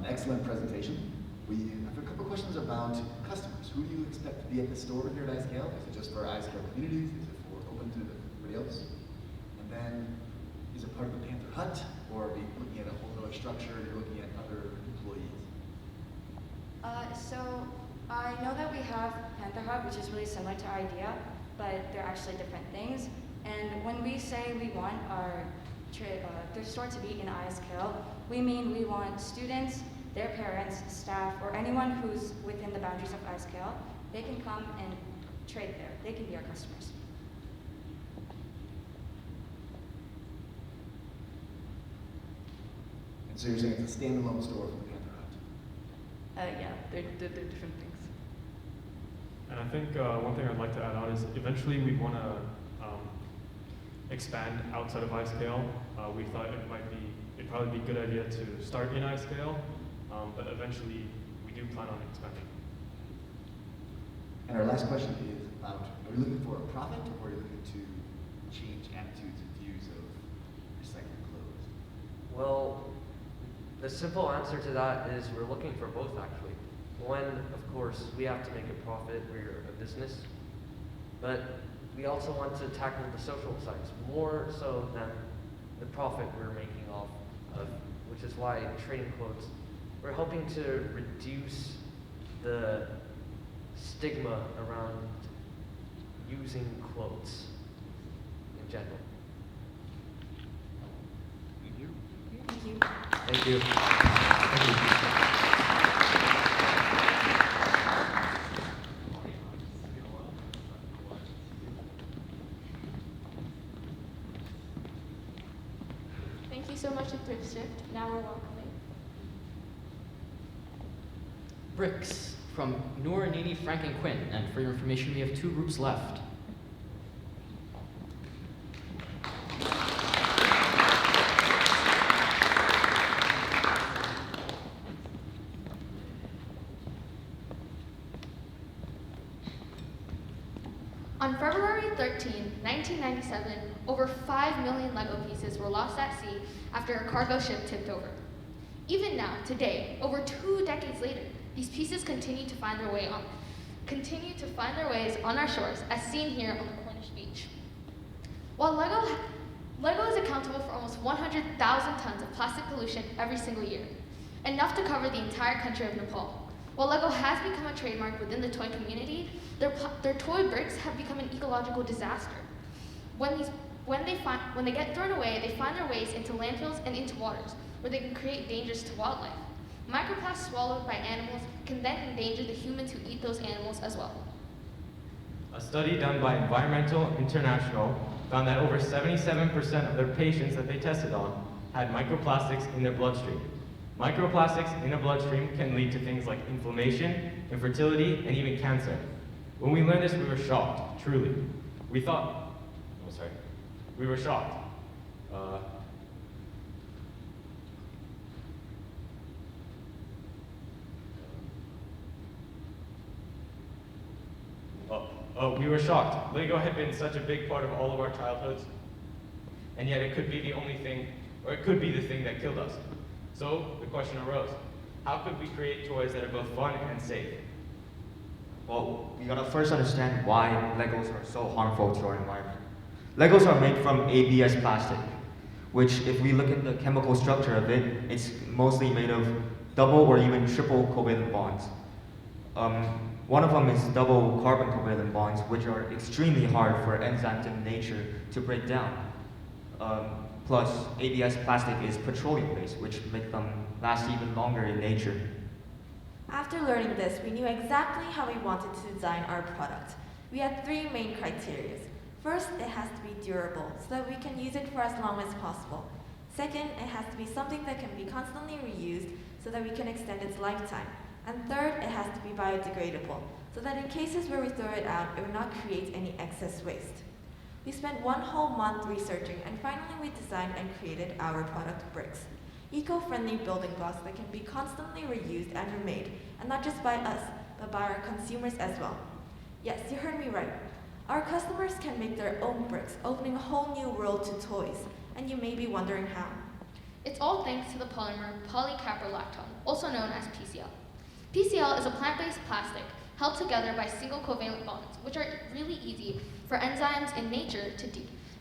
Excellent presentation. We have a couple questions about customers. Who do you expect to be at the store here at ISKL? Is it just for ISKL communities? Is it for open to everybody else? And then, is it part of the Panther Hut, or are we looking at a whole other other structure, you're looking at other employees? So I know that we have Panther Hub, which is really similar to IDEA, but they're actually different things. And when we say we want our thrift store to be in ISKL, we mean we want students, their parents, staff, or anyone who's within the boundaries of ISKL. They can come and trade there. They can be our customers. And so you're saying it's a standalone store for the Panther Hut? Yeah, they're different things. And I think one thing I'd like to add on is eventually we want to expand outside of ISKL. We thought it'd probably be a good idea to start in ISKL, but eventually we do plan on expanding. And our last question is about, are you looking for a profit or are you looking to change attitudes and views of recycling clothes? Well, the simple answer to that is we're looking for both actually. One, of course, we have to make a profit, we're a business, but we also want to tackle the social sides more so than the profit we're making off of, which is why trading clothes, we're helping to reduce the stigma around using clothes in general. Thank you. Thank you. Thank you. Thank you. Thank you so much to Thrift Shift. Now we're welcoming. Bricks from Noor, Nini, Frank, and Quinn. And for your information, we have 2 groups left. On February 13, 1997, over 5 million Lego pieces were lost at sea after a cargo ship tipped over. Even now, today, over 2 decades later, these pieces continue to find their ways on our shores, as seen here on the Cornish beach. While Lego is accountable for almost 100,000 tons of plastic pollution every single year, enough to cover the entire country of Nepal. While Lego has become a trademark within the toy community, their toy bricks have become an ecological disaster. When they get thrown away, they find their ways into landfills and into waters, where they can create dangers to wildlife. Microplastics swallowed by animals can then endanger the humans who eat those animals as well. A study done by Environmental International found that over 77% of their patients that they tested on had microplastics in their bloodstream. Microplastics in the bloodstream can lead to things like inflammation, infertility, and even cancer. When we learned this, we were shocked, truly. We were shocked. We were shocked. Lego had been such a big part of all of our childhoods, and yet it could be the only thing, or it could be the thing that killed us. So the question arose, how could we create toys that are both fun and safe? Well, we gotta first understand why Legos are so harmful to our environment. Legos are made from ABS plastic, which if we look at the chemical structure of it, it's mostly made of double or even triple covalent bonds. One of them is double carbon covalent bonds, which are extremely hard for enzymes in nature to break down. Plus, ABS plastic is petroleum-based, which make them last even longer in nature. After learning this, we knew exactly how we wanted to design our product. We had 3 main criteria. First, it has to be durable, so that we can use it for as long as possible. Second, it has to be something that can be constantly reused, so that we can extend its lifetime. And third, it has to be biodegradable, so that in cases where we throw it out, it would not create any excess waste. We spent 1 whole month researching, and finally we designed and created our product, Bricks. Eco-friendly building blocks that can be constantly reused and remade, and not just by us, but by our consumers as well. Yes, you heard me right. Our customers can make their own bricks, opening a whole new world to toys, and you may be wondering how. It's all thanks to the polymer polycaprolactone, also known as PCL. PCL is a plant-based plastic held together by single covalent bonds, which are really easy for enzymes in nature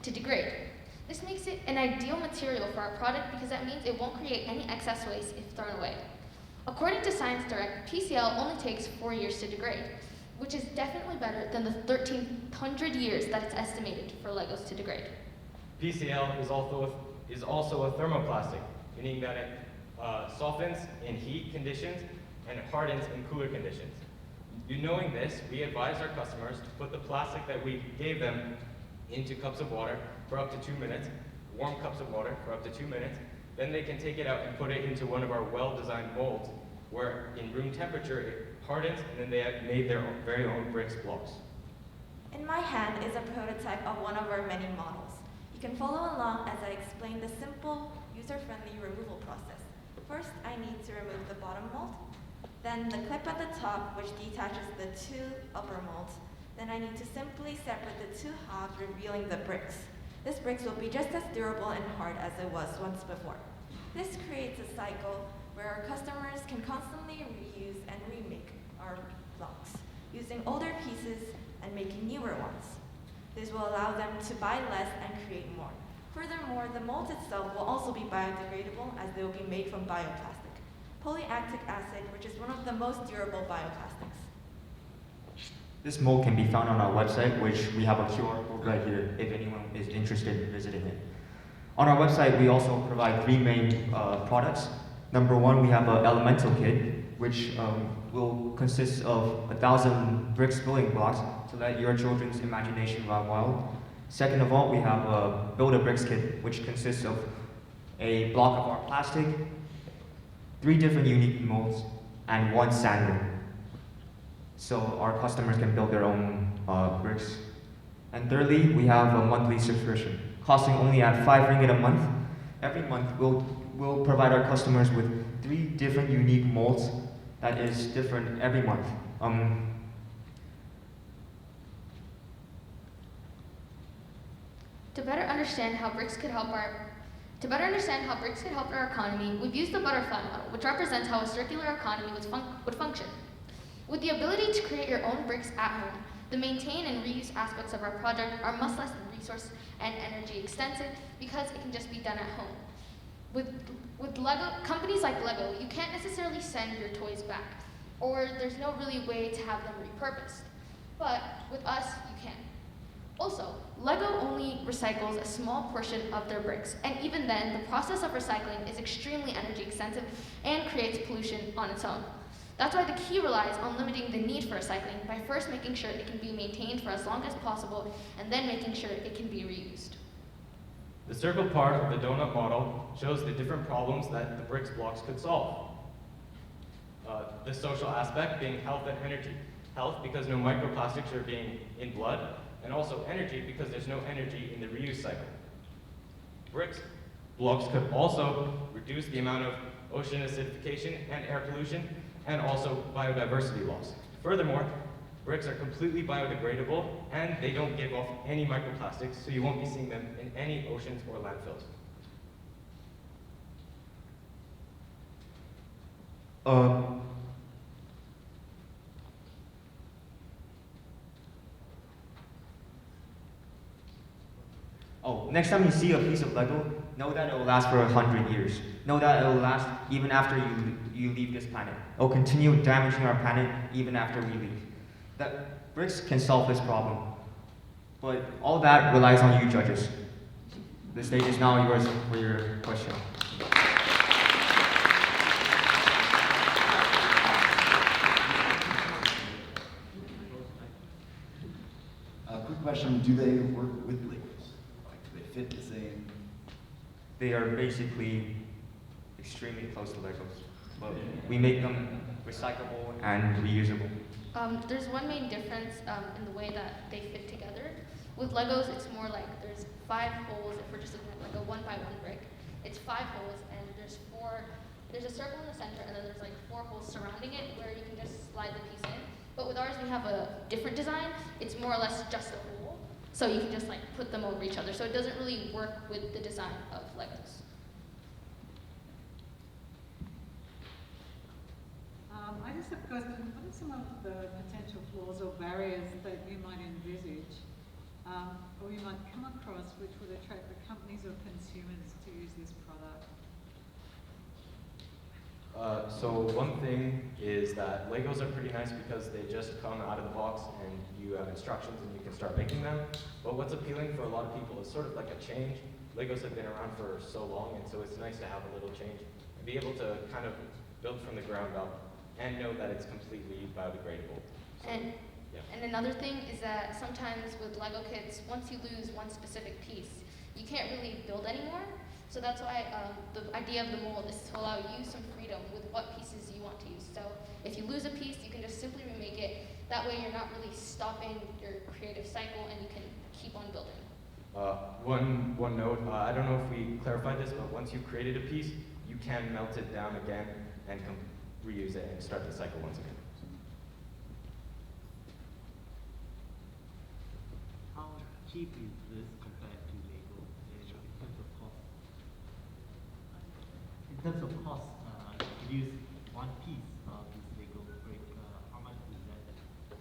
to degrade. This makes it an ideal material for our product because that means it won't create any excess waste if thrown away. According to Science Direct, PCL only takes 4 years to degrade, which is definitely better than the 1,300 years that it's estimated for Legos to degrade. PCL is also a thermoplastic, meaning that it softens in heat conditions and it hardens in cooler conditions. Knowing this, we advise our customers to put the plastic that we gave them into cups of water for up to 2 minutes, warm cups of water for up to 2 minutes. Then they can take it out and put it into one of our well-designed molds where in room temperature it hardens, and then they have made their very own bricks blocks. In my hand is a prototype of one of our many models. You can follow along as I explain the simple, user-friendly removal process. First, I need to remove the bottom mold, then the clip at the top, which detaches the 2 upper molds. Then I need to simply separate the 2 halves, revealing the bricks. This bricks will be just as durable and hard as it was once before. This creates a cycle where our customers can constantly reuse and remake our blocks, using older pieces and making newer ones. This will allow them to buy less and create more. Furthermore, the mold itself will also be biodegradable as they will be made from bioplastic, polylactic acid, which is one of the most durable bioplastics. This mold can be found on our website, which we have a QR code right here if anyone is interested in visiting it. On our website, we also provide 3 main products. Number 1, we have an elemental kit, which will consist of 1,000 bricks building blocks to let your children's imagination run wild. Second of all, we have a build a bricks kit, which consists of a block of our plastic, 3 different unique molds, and 1 sander. So our customers can build their own bricks. And thirdly, we have a monthly subscription, costing only at 5 ringgit a month. Every month, we'll provide our customers with 3 different unique molds that is different every month. To better understand how bricks could help our economy, we've used the butterfly model, which represents how a circular economy would function. With the ability to create your own bricks at home, the maintain and reuse aspects of our project are much less resource and energy extensive because it can just be done at home. With Lego, companies like Lego, you can't necessarily send your toys back, or there's no really way to have them repurposed. But with us, you can. Also, Lego only recycles a small portion of their bricks, and even then, the process of recycling is extremely energy extensive and creates pollution on its own. That's why the key relies on limiting the need for recycling by first making sure it can be maintained for as long as possible, and then making sure it can be reused. The circle part of the donut model shows the different problems that the bricks blocks could solve. The social aspect being health and energy. Health because no microplastics are being in blood, and also energy because there's no energy in the reuse cycle. Bricks blocks could also reduce the amount of ocean acidification and air pollution, and also biodiversity loss. Furthermore, bricks are completely biodegradable and they don't give off any microplastics, so you won't be seeing them in any oceans or landfills. Next time you see a piece of Lego, know that it will last for 100 years. Know that it will last even after you leave this planet. It will continue damaging our planet even after we leave. That bricks can solve this problem. But all that relies on you judges. The stage is now yours for your question. Quick question, do they work with Legos? Do they fit the same? They are basically extremely close to Legos, but we make them recyclable and reusable. There's one main difference in the way that they fit together. With Legos, it's more like there's 5 holes. If we're just looking at like a 1x1 brick, it's 5 holes, and there's a circle in the center, and then there's like 4 holes surrounding it where you can just slide the piece in. But with ours, we have a different design. It's more or less just a hole, so you can just like put them over each other. So it doesn't really work with the design of Legos. I just have a question. What are some of the potential flaws or barriers that you might envisage or you might come across which would attract the companies or consumers to use this product? So one thing is that Legos are pretty nice because they just come out of the box and you have instructions and you can start making them. But what's appealing for a lot of people is sort of like a change. Legos have been around for so long, and so it's nice to have a little change and be able to kind of build from the ground up and know that it's completely biodegradable. So, and another thing is that sometimes with Lego kits, once you lose one specific piece, you can't really build anymore. So that's why the idea of the mold is to allow you some freedom with what pieces you want to use. So if you lose a piece, you can just simply remake it. That way you're not really stopping your creative cycle and you can keep on building. One note, I don't know if we clarified this, but once you've created a piece, you can melt it down again and reuse it and start the cycle once again. How cheap is this compared to Lego in terms of cost? In terms of cost, to use one piece of this Lego brick, how much is that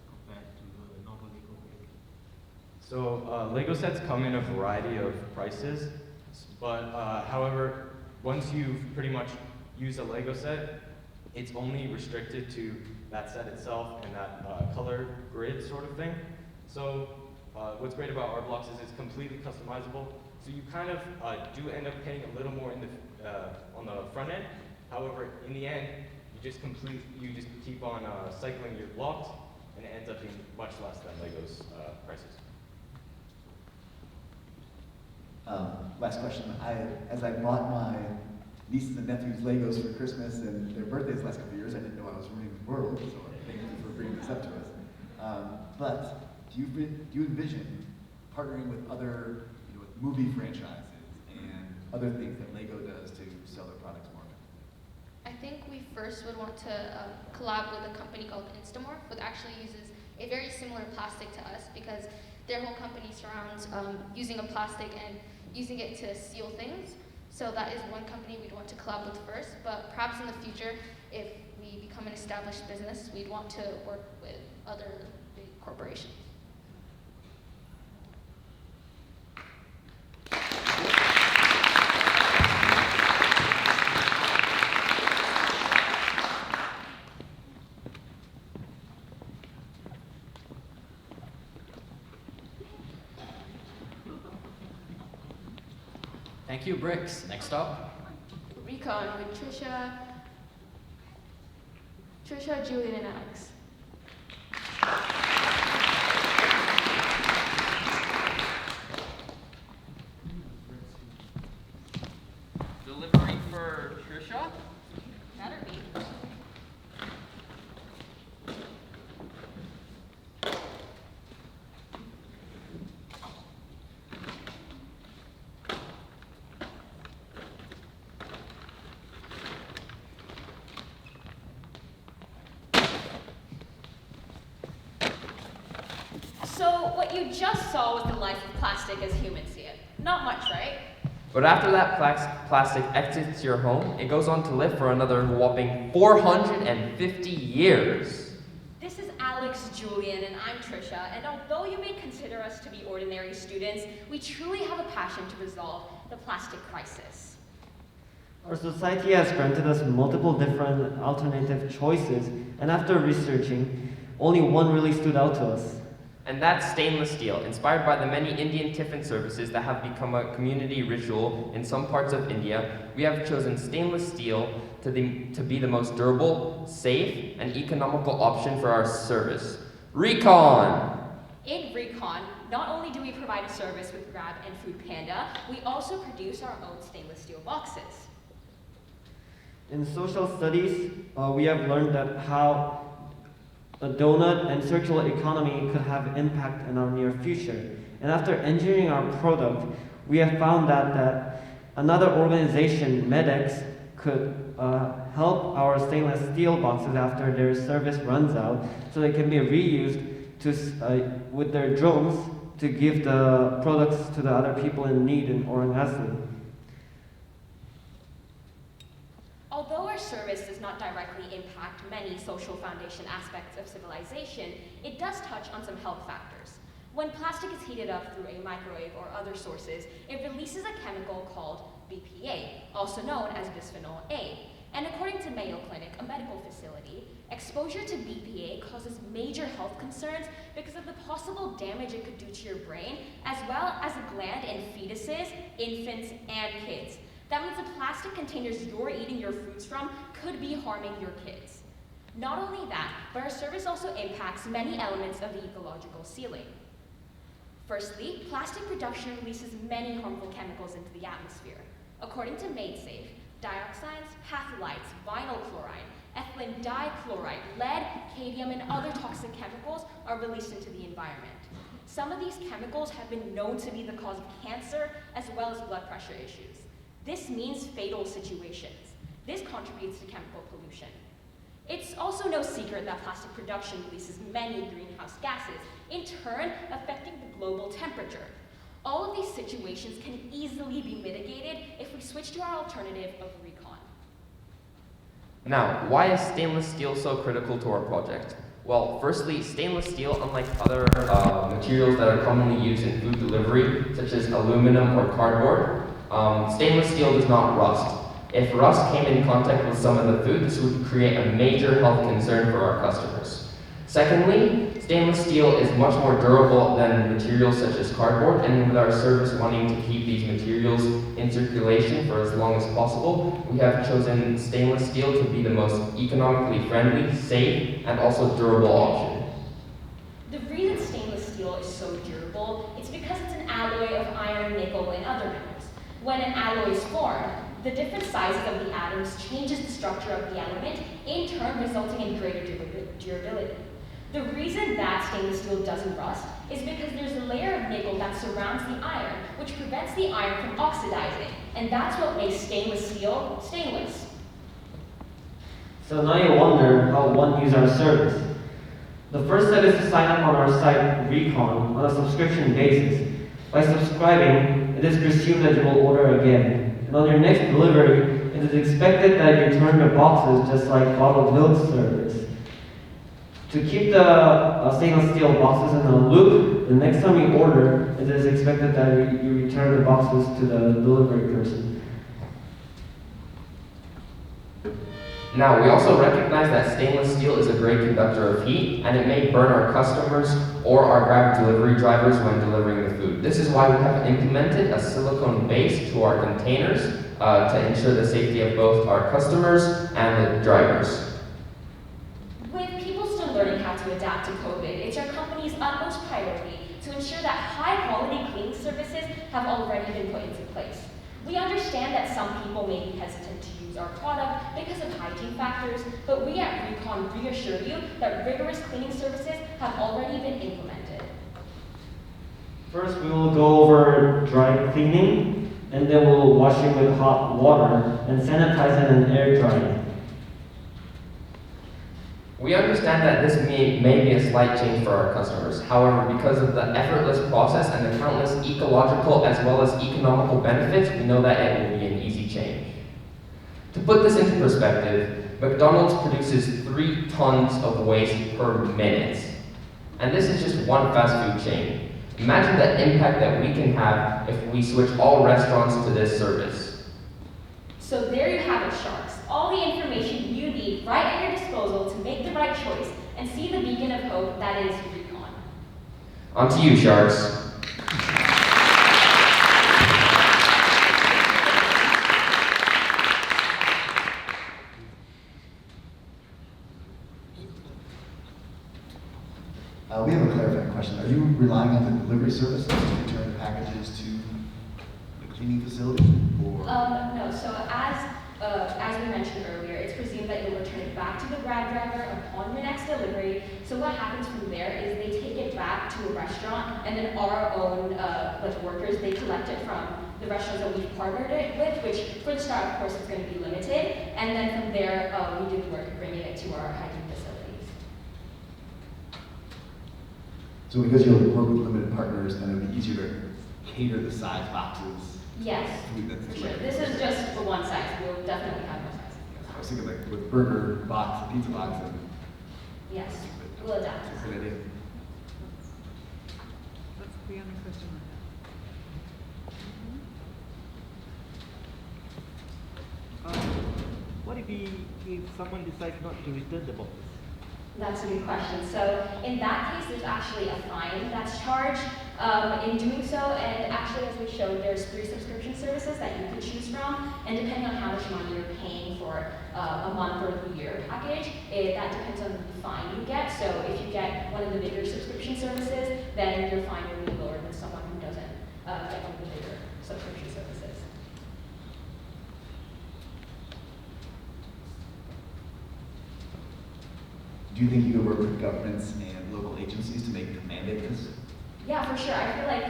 compared to a normal Lego brick? So Lego sets come in a variety of prices, but however, once you've pretty much used a Lego set, it's only restricted to that set itself and that color grid sort of thing. So what's great about our blocks is it's completely customizable. So you kind of do end up paying a little more in the, on the front end. However, in the end, you just keep on cycling your blocks, and it ends up being much less than Lego's prices. Last question. As I bought my nieces and nephews Legos for Christmas and their birthdays the last couple of years, I didn't know I was ruining the world, so thank you for bringing this up to us. But do you envision partnering with other with movie franchises and other things that Lego does to sell their products more effectively? I think we first would want to collab with a company called Instamorph, which actually uses a very similar plastic to us because their whole company surrounds using a plastic and using it to seal things. So that is one company we'd want to collab with first, but perhaps in the future, if we become an established business, we'd want to work with other big corporations. Thank you, Bricks. Next up. Recon with Trisha, Julian, and Alex. Delivery for Trisha? Better be. So what you just saw was the life of plastic as humans see it. Not much, right? But after that plastic exits your home, it goes on to live for another whopping 450 years. This is Alex, Julian, and I'm Trisha, and although you may consider us to be ordinary students, we truly have a passion to resolve the plastic crisis. Our society has granted us multiple different alternative choices, and after researching, only one really stood out to us. And that's stainless steel, inspired by the many Indian tiffin services that have become a community ritual in some parts of India. We have chosen stainless steel to be the most durable, safe, and economical option for our service. Recon! In Recon, not only do we provide a service with Grab and Food Panda, we also produce our own stainless steel boxes. In social studies, we have learned that how a donut and circular economy could have impact in our near future. And after engineering our product, we have found that another organization, MEDEX, could help our stainless steel boxes after their service runs out, so they can be reused with their drones to give the products to the other people in need in Orang Asli. Although our service does not directly impact many social foundation aspects of civilization, it does touch on some health factors. When plastic is heated up through a microwave or other sources, it releases a chemical called BPA, also known as bisphenol A. And according to Mayo Clinic, a medical facility, exposure to BPA causes major health concerns because of the possible damage it could do to your brain, as well as a gland in fetuses, infants, and kids. That means the plastic containers you're eating your foods from could be harming your kids. Not only that, but our service also impacts many elements of the ecological ceiling. Firstly, plastic production releases many harmful chemicals into the atmosphere. According to MadeSafe, dioxins, half-lights, vinyl chloride, ethylene dichloride, lead, cadmium, and other toxic chemicals are released into the environment. Some of these chemicals have been known to be the cause of cancer as well as blood pressure issues. This means fatal situations. This contributes to chemical pollution. It's also no secret that plastic production releases many greenhouse gases, in turn affecting the global temperature. All of these situations can easily be mitigated if we switch to our alternative of recon. Now, why is stainless steel so critical to our project? Well, firstly, stainless steel, unlike other materials that are commonly used in food delivery, such as aluminum or cardboard, stainless steel does not rust. If rust came in contact with some of the food, this would create a major health concern for our customers. Secondly, stainless steel is much more durable than materials such as cardboard, and with our service wanting to keep these materials in circulation for as long as possible, we have chosen stainless steel to be the most economically friendly, safe, and also durable option. The reason stainless steel is so durable is because it's an alloy of iron, nickel, and other metals. When an alloy is formed, the different sizes of the atoms changes the structure of the element, in turn resulting in greater durability. The reason that stainless steel doesn't rust is because there's a layer of nickel that surrounds the iron, which prevents the iron from oxidizing, and that's what makes stainless steel stainless. So now you wonder how one uses our service. The first step is to sign up on our site Recon on a subscription basis. By subscribing, it is presumed that you will order again. And on your next delivery, it is expected that you return your boxes just like bottled milk service. To keep the stainless steel boxes in the loop, the next time you order, it is expected that you return the boxes to the delivery person. Now, we also recognize that stainless steel is a great conductor of heat, and it may burn our customers or our Grab delivery drivers when delivering the food. This is why we have implemented a silicone base to our containers to ensure the safety of both our customers and the drivers. With people still learning how to adapt to COVID, it's our company's utmost priority to ensure that high-quality cleaning services have already been put into place. We understand that some people may be hesitant to use our product because of hygiene factors, but we at Recon reassure you that rigorous cleaning services have already been implemented. First, we will go over dry cleaning, and then we'll wash it with hot water and sanitize it and air dry it. We understand that this may be a slight change for our customers. However, because of the effortless process and the countless ecological as well as economical benefits, we know that it will be an easy change. To put this into perspective, McDonald's produces 3 tons of waste per minute. And this is just one fast food chain. Imagine the impact that we can have if we switch all restaurants to this service. So there you have it, Sharks. All the information you need right at your disposal to make the right choice and see the beacon of hope that is Recon. On to you, Sharks. We have a clarifying question. Are you relying on the delivery service to return packages to the cleaning facility? Or? No, so as we mentioned earlier, it's presumed that you'll return it back to the Grab driver upon your next delivery. So what happens from there is they take it back to a restaurant, and then our own workers, they collect it from the restaurants that we've partnered it with, which for the start, of course, is going to be limited. And then from there, we do the work of bringing it to our hygiene facilities. So because you'll work with limited partners, then it'll be easier to cater the size boxes. Yes, for sure. This is just for one size. We'll definitely have more sizes. I was thinking like with burger box, pizza box, and yes, we'll adapt. that's a good idea. the only question I have. What if someone decides not to return the boxes? That's a good question. So in that case, there's actually a fine that's charged in doing so. And actually, as we showed, there's 3 subscription services that you can choose from. And depending on how much money you're paying for a month or the year package, that depends on the fine you get. So if you get one of the bigger subscription services, then your fine will be lower than someone who doesn't get one of the bigger subscription services. Do you think you could work with governments and local agencies to mandate this? Yeah, for sure. I feel like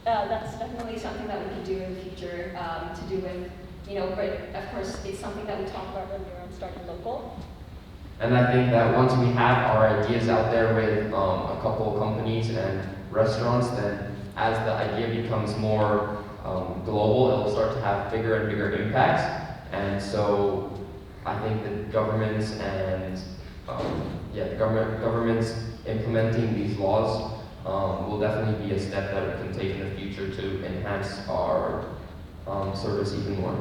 that's definitely something that we could do in the future to do with, but of course it's something that we talked about earlier on starting local. And I think that once we have our ideas out there with a couple of companies and restaurants, then as the idea becomes more global, it'll start to have bigger and bigger impacts. And so I think that governments and governments implementing these laws will definitely be a step that we can take in the future to enhance our service even more.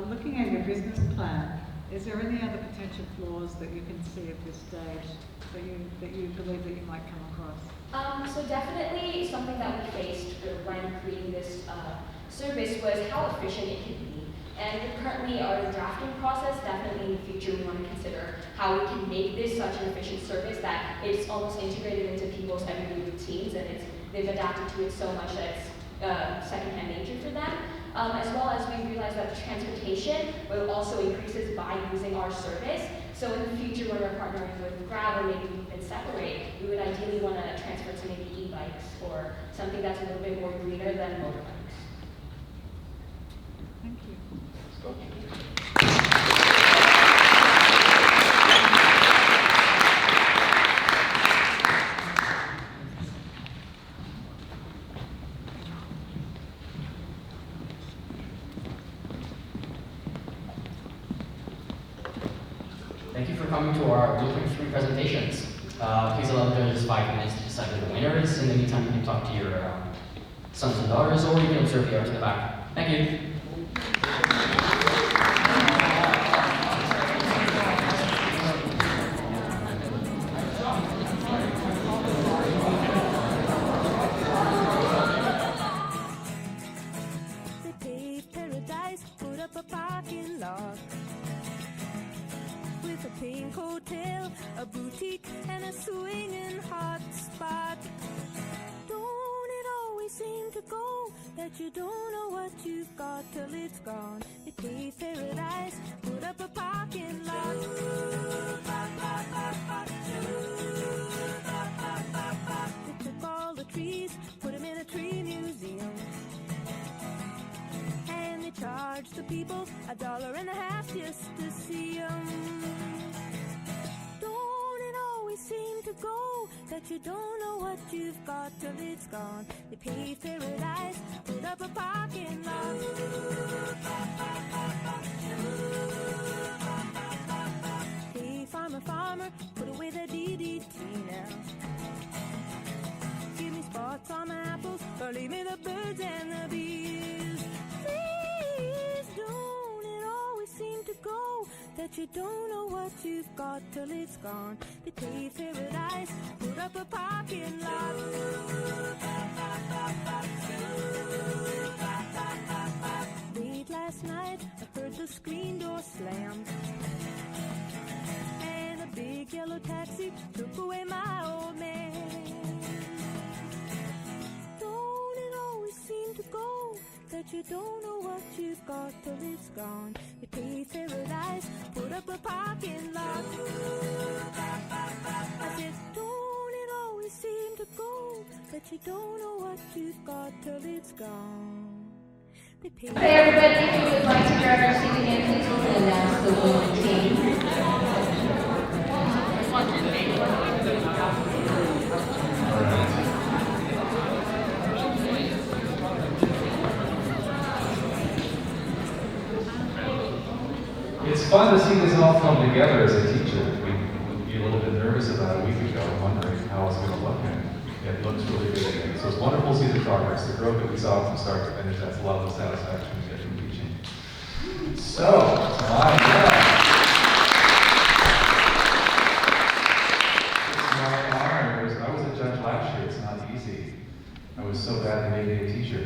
Looking at your business plan, is there any other potential flaws that you can see at this stage that you believe that you might come across? So definitely something that we faced when creating this service was how efficient it could be. And currently our drafting process, definitely in the future we want to consider how we can make this such an efficient service that it's almost integrated into people's everyday routines and they've adapted to it so much that it's secondhand nature for them. As well as we realize that the transportation will also increases by using our service. So in the future when we're partnering with Grab or maybe even Separate, we would ideally want to transfer to maybe e-bikes or something that's a little bit more greener than motorbikes. Thank you. Thank you for coming to our Blueprint 3 presentations. Please allow the judges 5 minutes to decide who the winner is. In the meantime, you can talk to your sons and daughters, or you can observe the art in the back. Thank you. They paved paradise, put up a parking lot with a pink hotel, a boutique, and a swinging hot spot. Don't it always seem to go that you don't know what you've got till it's gone? They paved paradise, put up a parking lot. They took all the trees, put them in a tree museum, and they charged the people $1.50 just to see them. Don't it always seem to go that you don't know what you've got till it's gone? They paved paradise, put up a parking lot. Hey, farmer, farmer, put away the DDT now. Give me spots on my apples, or leave me the birds and the bees. Please, don't it always seem to go that you don't know what you've got till it's gone? They paved paradise, put up a parking lot. Late last night, I heard the screen door slam, and a big yellow taxi took away my old man. Don't it always seem to go that you don't know what you've got till it's gone? You paved paradise, put up a parking lot. I said, don't it always seem to go that you don't know what you've got till it's gone? Okay, everybody, if you would like to grab your seat again, please hold and announce the winning team. It's fun to see this all come together as a teacher. We'd be a little bit nervous about it a week ago, wondering how it's going to look. It looks really good again. So it's wonderful to see the progress, the growth that we saw from start to finish. That's a lot of the satisfaction we get from teaching. So, it's my honor. I was a judge last year. It's not easy. I was so bad they made me a teacher.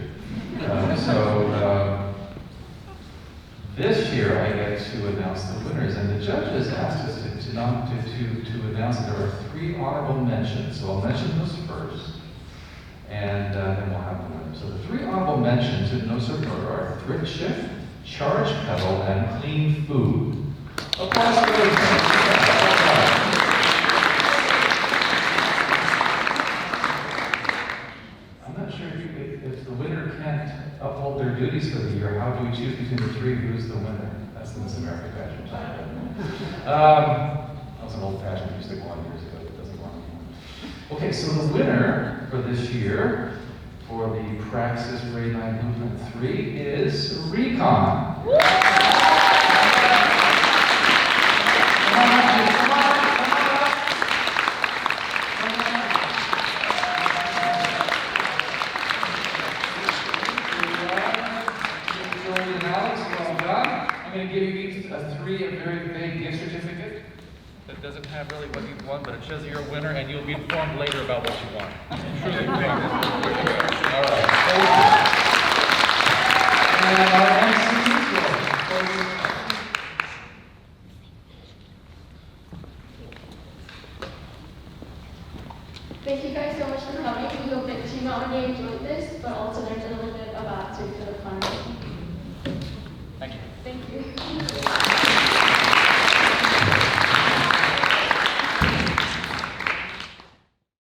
This year I get to announce the winners, and the judges asked us to announce that there are 3 honorable mentions. So I'll mention those first, and then we'll have the winners. So the 3 honorable mentions in no certain order are Thrift Shift, Charge Pedal, and Clean Food. Applause for those guys. I'm not sure if the winner can't uphold their duties for the year, how do we choose between the 3? Who's the winner? That's the Miss America pageant. That was an old pageant we used to go on years ago. It doesn't go on anymore. Okay, so the winner for this year for the PRAXIS Grade 9 Blueprint 3 is Recon. I'm going to give you each a very vague gift certificate that doesn't have really what you've won, but it shows that you're a winner, and you'll be informed later about what you won. Truly vague. All right. And our MC Thank you guys so much for coming. We hope that you not only enjoyed this, but also